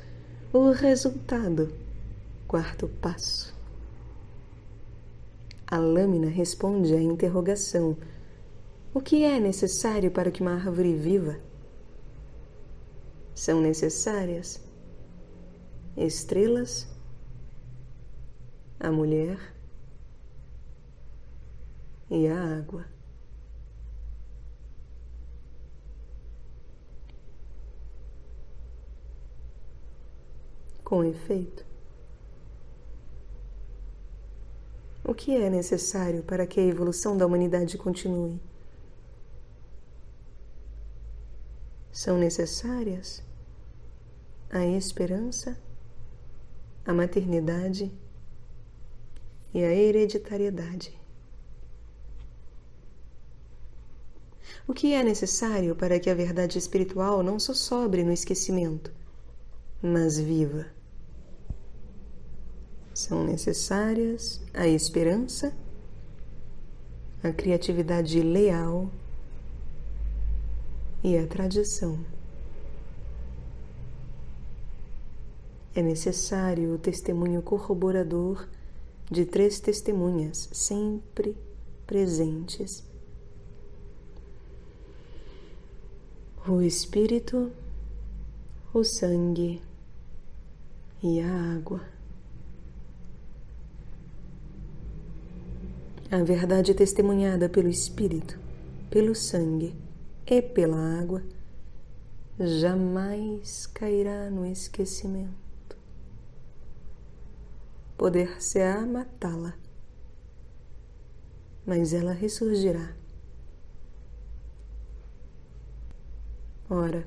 o resultado, quarto passo. A lâmina responde à interrogação: o que é necessário para que uma árvore viva? São necessárias estrelas, a mulher e a água. Com efeito, o que é necessário para que a evolução da humanidade continue? São necessárias a esperança, a maternidade e a hereditariedade. O que é necessário para que a verdade espiritual não só sobre no esquecimento, mas viva? São necessárias a esperança, a criatividade leal e a tradição. É necessário o testemunho corroborador de 3 testemunhas sempre presentes: o espírito, o sangue e a água. A verdade testemunhada pelo espírito, pelo sangue e pela água jamais cairá no esquecimento. Poder-se-á matá-la, mas ela ressurgirá. Ora,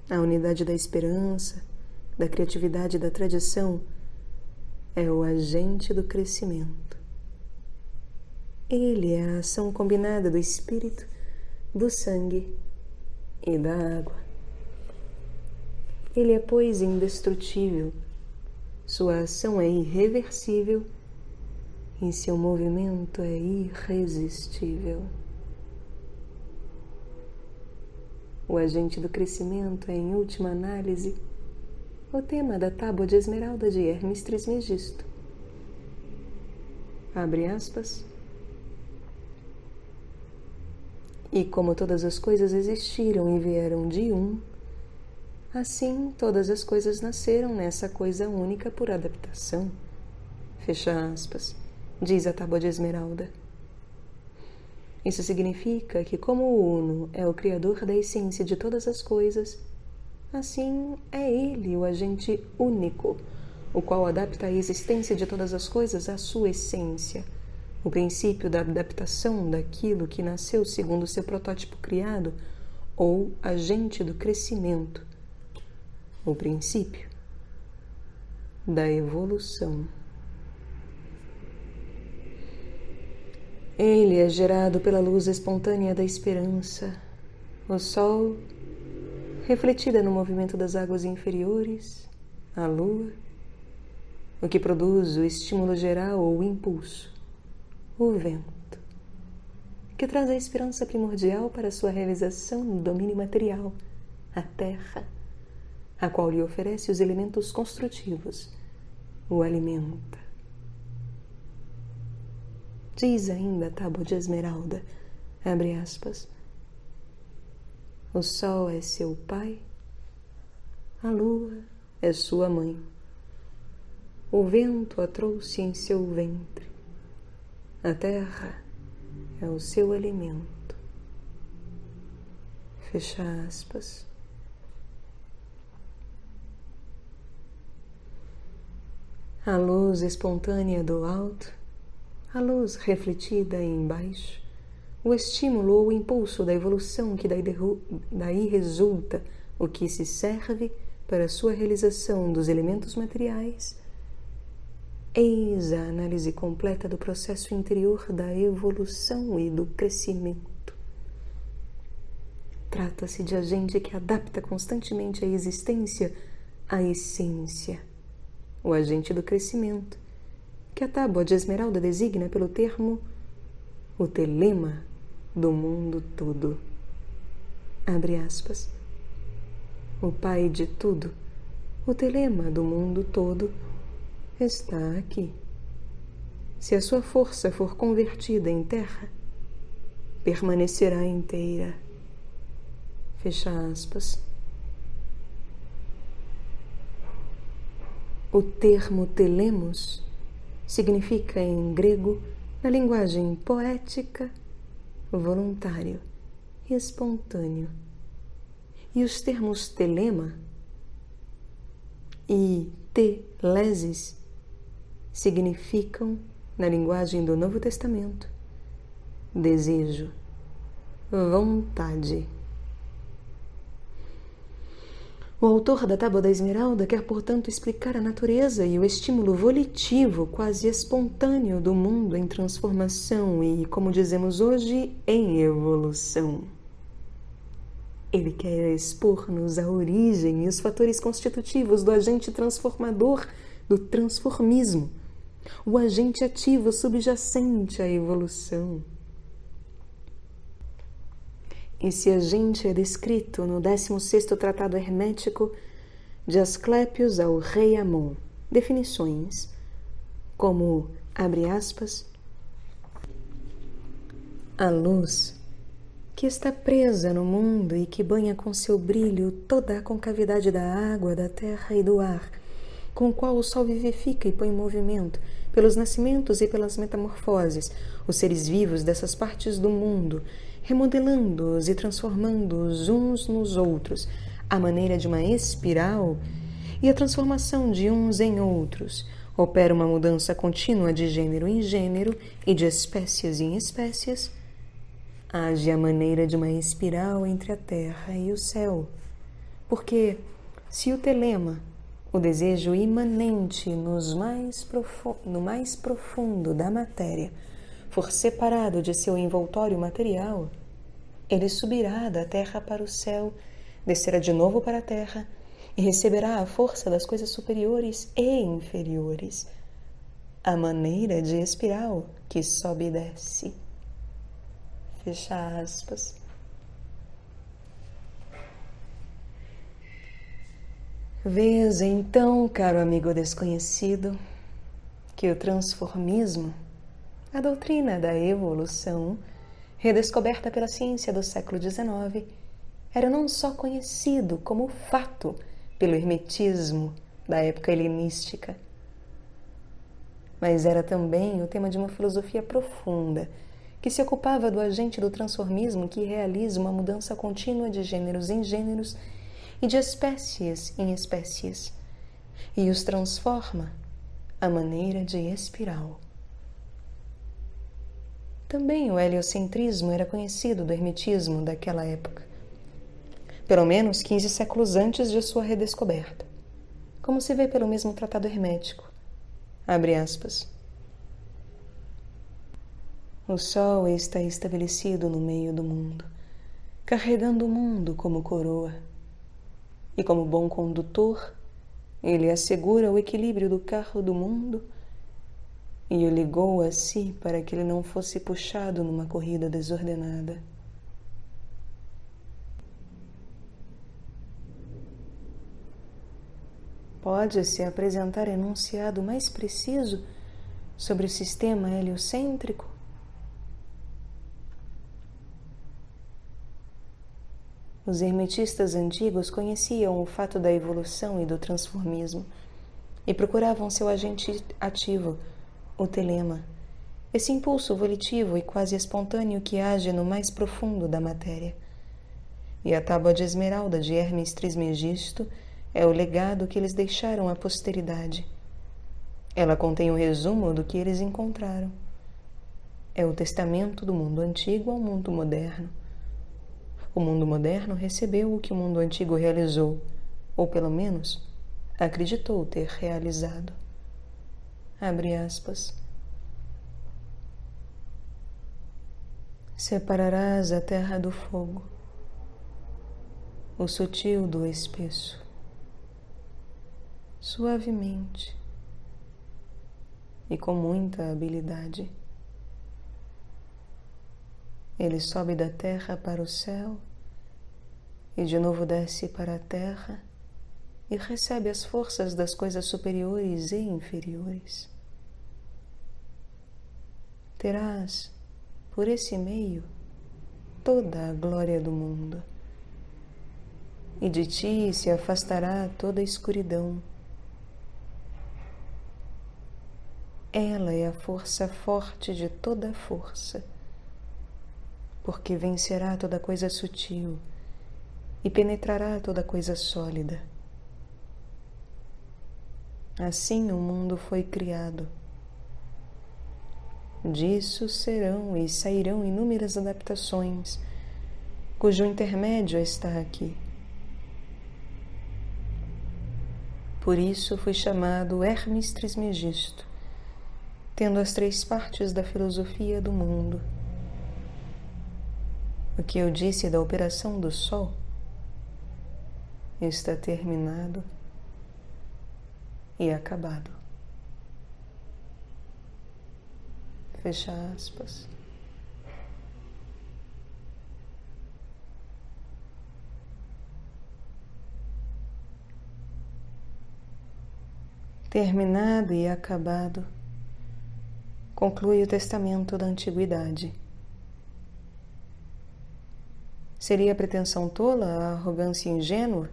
a unidade da esperança, da criatividade e da tradição é o agente do crescimento. Ele é a ação combinada do espírito, do sangue e da água. Ele é, pois, indestrutível, sua ação é irreversível e seu movimento é irresistível. O agente do crescimento é, em última análise, o tema da tábua de esmeralda de Hermes Trismegisto. Abre aspas. E como todas as coisas existiram e vieram de um, assim todas as coisas nasceram nessa coisa única por adaptação. Fecha aspas, diz a tábua de esmeralda. Isso significa que como o Uno é o criador da essência de todas as coisas, assim é ele o agente único, o qual adapta a existência de todas as coisas à sua essência, o princípio da adaptação daquilo que nasceu segundo seu protótipo criado, ou agente do crescimento, o princípio da evolução. Ele é gerado pela luz espontânea da esperança, o sol, refletida no movimento das águas inferiores, a lua, o que produz o estímulo geral ou o impulso, o vento, que traz a esperança primordial para sua realização no domínio material, a terra, a qual lhe oferece os elementos construtivos, o alimenta. Diz ainda a tábua de esmeralda, abre aspas, o sol é seu pai, a lua é sua mãe, o vento a trouxe em seu ventre, a terra é o seu alimento. Fecha aspas. A luz espontânea do alto, a luz refletida embaixo, o estímulo ou o impulso da evolução que daí resulta o que se serve para a sua realização dos elementos materiais, eis a análise completa do processo interior da evolução e do crescimento. Trata-se de agente que adapta constantemente a existência à essência, o agente do crescimento, que a tábua de esmeralda designa pelo termo o telema do mundo todo. Abre aspas. O pai de tudo, o telema do mundo todo, está aqui. Se a sua força for convertida em terra, permanecerá inteira. Fecha aspas. O termo telemos significa em grego, na linguagem poética, voluntário e espontâneo. E os termos telema e telesis significam, na linguagem do Novo Testamento, desejo, vontade. O autor da Tábua da Esmeralda quer, portanto, explicar a natureza e o estímulo volitivo quase espontâneo do mundo em transformação e, como dizemos hoje, em evolução. Ele quer expor-nos a origem e os fatores constitutivos do agente transformador do transformismo, o agente ativo subjacente à evolução. Esse agente é descrito no 16º Tratado Hermético de Asclépios ao Rei Amon. Definições como, abre aspas, a luz que está presa no mundo e que banha com seu brilho toda a concavidade da água, da terra e do ar, com o qual o sol vivifica e põe em movimento, pelos nascimentos e pelas metamorfoses, os seres vivos dessas partes do mundo, remodelando-os e transformando-os uns nos outros, à maneira de uma espiral, e a transformação de uns em outros. Opera uma mudança contínua de gênero em gênero e de espécies em espécies. Age à maneira de uma espiral entre a terra e o céu. Porque, se o telema, o desejo imanente no mais profundo da matéria, for separado de seu envoltório material, ele subirá da terra para o céu, descerá de novo para a terra e receberá a força das coisas superiores e inferiores, a maneira de espiral que sobe e desce. Fecha aspas. Vês então, caro amigo desconhecido, que o transformismo, a doutrina da evolução, redescoberta pela ciência do século XIX, era não só conhecido como fato pelo hermetismo da época helenística, mas era também o tema de uma filosofia profunda que se ocupava do agente do transformismo que realiza uma mudança contínua de gêneros em gêneros e de espécies em espécies, e os transforma à maneira de espiral. Também o heliocentrismo era conhecido do hermetismo daquela época, pelo menos 15 séculos antes de sua redescoberta, como se vê pelo mesmo tratado hermético. Abre aspas. O sol está estabelecido no meio do mundo, carregando o mundo como coroa, e como bom condutor, ele assegura o equilíbrio do carro do mundo e o ligou a si para que ele não fosse puxado numa corrida desordenada. Pode-se apresentar enunciado mais preciso sobre o sistema heliocêntrico? Os hermetistas antigos conheciam o fato da evolução e do transformismo e procuravam seu agente ativo, o telema, esse impulso volitivo e quase espontâneo que age no mais profundo da matéria. E a tábua de esmeralda de Hermes Trismegisto é o legado que eles deixaram à posteridade. Ela contém o resumo do que eles encontraram. É o testamento do mundo antigo ao mundo moderno. O mundo moderno recebeu o que o mundo antigo realizou, ou pelo menos acreditou ter realizado. Abre aspas. Separarás a terra do fogo, o sutil do espesso, suavemente e com muita habilidade. Ele sobe da terra para o céu e de novo desce para a terra e recebe as forças das coisas superiores e inferiores. Terás, por esse meio, toda a glória do mundo, e de ti se afastará toda a escuridão. Ela é a força forte de toda força, porque vencerá toda coisa sutil e penetrará toda coisa sólida. Assim o mundo foi criado. Disso serão e sairão inúmeras adaptações, cujo intermédio está aqui. Por isso foi chamado Hermes Trismegisto, tendo as 3 partes da filosofia do mundo. O que eu disse da operação do Sol está terminado e acabado. Fecha aspas. Terminado e acabado, conclui o testamento da antiguidade. Seria pretensão tola a arrogância ingênua,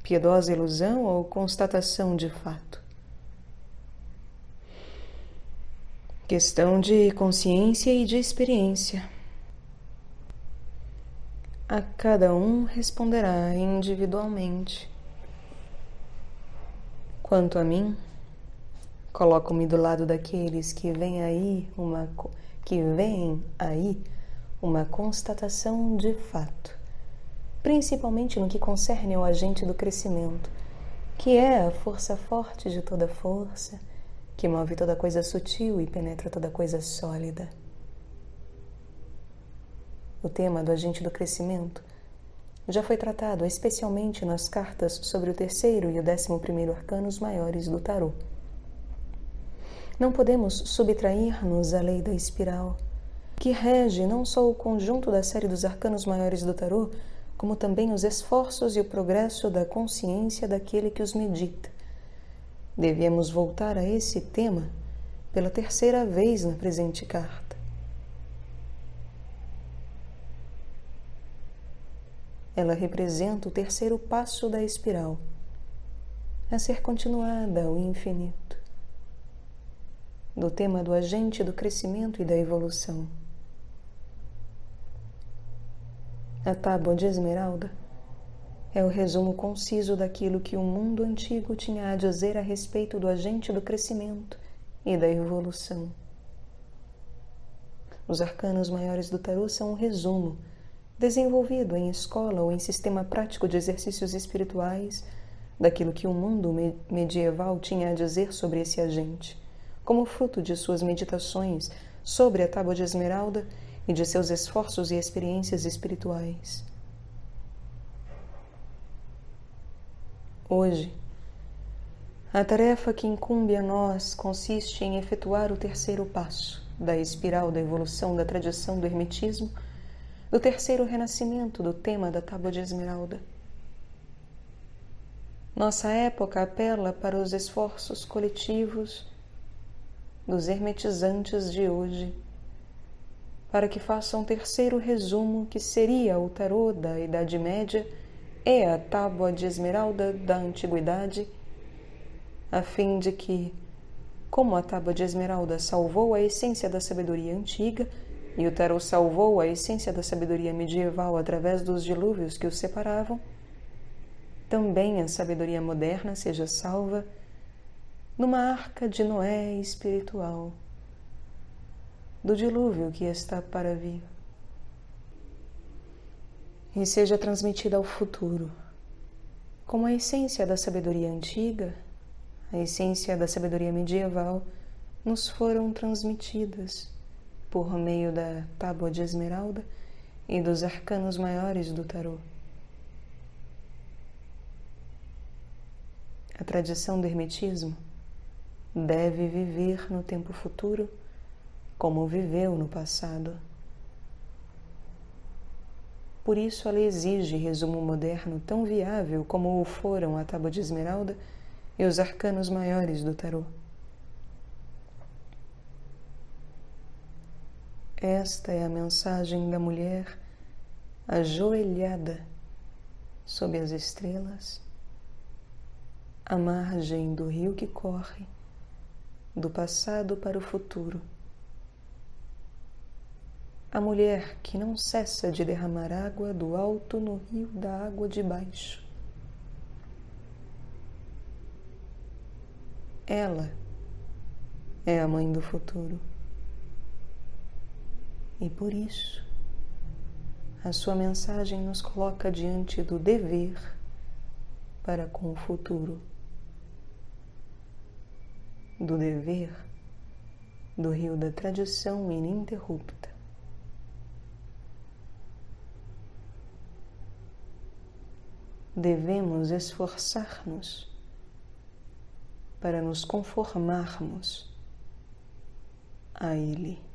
piedosa ilusão ou constatação de fato? Questão de consciência e de experiência. A cada um responderá individualmente. Quanto a mim, coloco-me do lado daqueles que veem aí uma constatação de fato, principalmente no que concerne ao agente do crescimento, que é a força forte de toda força, que move toda coisa sutil e penetra toda coisa sólida. O tema do agente do crescimento já foi tratado especialmente nas cartas sobre o 3º e o 11º arcanos maiores do tarô. Não podemos subtrair-nos à lei da espiral, que rege não só o conjunto da série dos arcanos maiores do tarô, como também os esforços e o progresso da consciência daquele que os medita. Devemos voltar a esse tema pela 3ª vez na presente carta. Ela representa o 3º passo da espiral, a ser continuada ao infinito, do tema do agente do crescimento e da evolução. A tábua de esmeralda é o resumo conciso daquilo que o mundo antigo tinha a dizer a respeito do agente do crescimento e da evolução. Os arcanos maiores do tarô são um resumo, desenvolvido em escola ou em sistema prático de exercícios espirituais, daquilo que o mundo medieval tinha a dizer sobre esse agente, como fruto de suas meditações sobre a tábua de esmeralda e de seus esforços e experiências espirituais. Hoje, A tarefa que incumbe a nós consiste em efetuar o terceiro passo da espiral da evolução da tradição do hermetismo, do terceiro renascimento do tema da Tábua de Esmeralda. Nossa época apela para os esforços coletivos dos hermetizantes de hoje, para que façam um terceiro resumo que seria o tarô da Idade Média e a Tábua de Esmeralda da Antiguidade, a fim de que, como a Tábua de Esmeralda salvou a essência da sabedoria antiga e o tarô salvou a essência da sabedoria medieval através dos dilúvios que os separavam, também a sabedoria moderna seja salva numa arca de Noé espiritual, do dilúvio que está para vir, e seja transmitida ao futuro, como a essência da sabedoria antiga, a essência da sabedoria medieval nos foram transmitidas por meio da Tábua de Esmeralda e dos arcanos maiores do tarô. A tradição do hermetismo deve viver no tempo futuro como viveu no passado. Por isso ela exige resumo moderno tão viável como o foram a Tábua de Esmeralda e os arcanos maiores do tarô. Esta é a mensagem da mulher ajoelhada sob as estrelas, à margem do rio que corre do passado para o futuro. A mulher que não cessa de derramar água do alto no rio da água de baixo. Ela é a mãe do futuro. E por isso, a sua mensagem nos coloca diante do dever para com o futuro. Do dever do rio da tradição ininterrupta. Devemos esforçar-nos para nos conformarmos a Ele.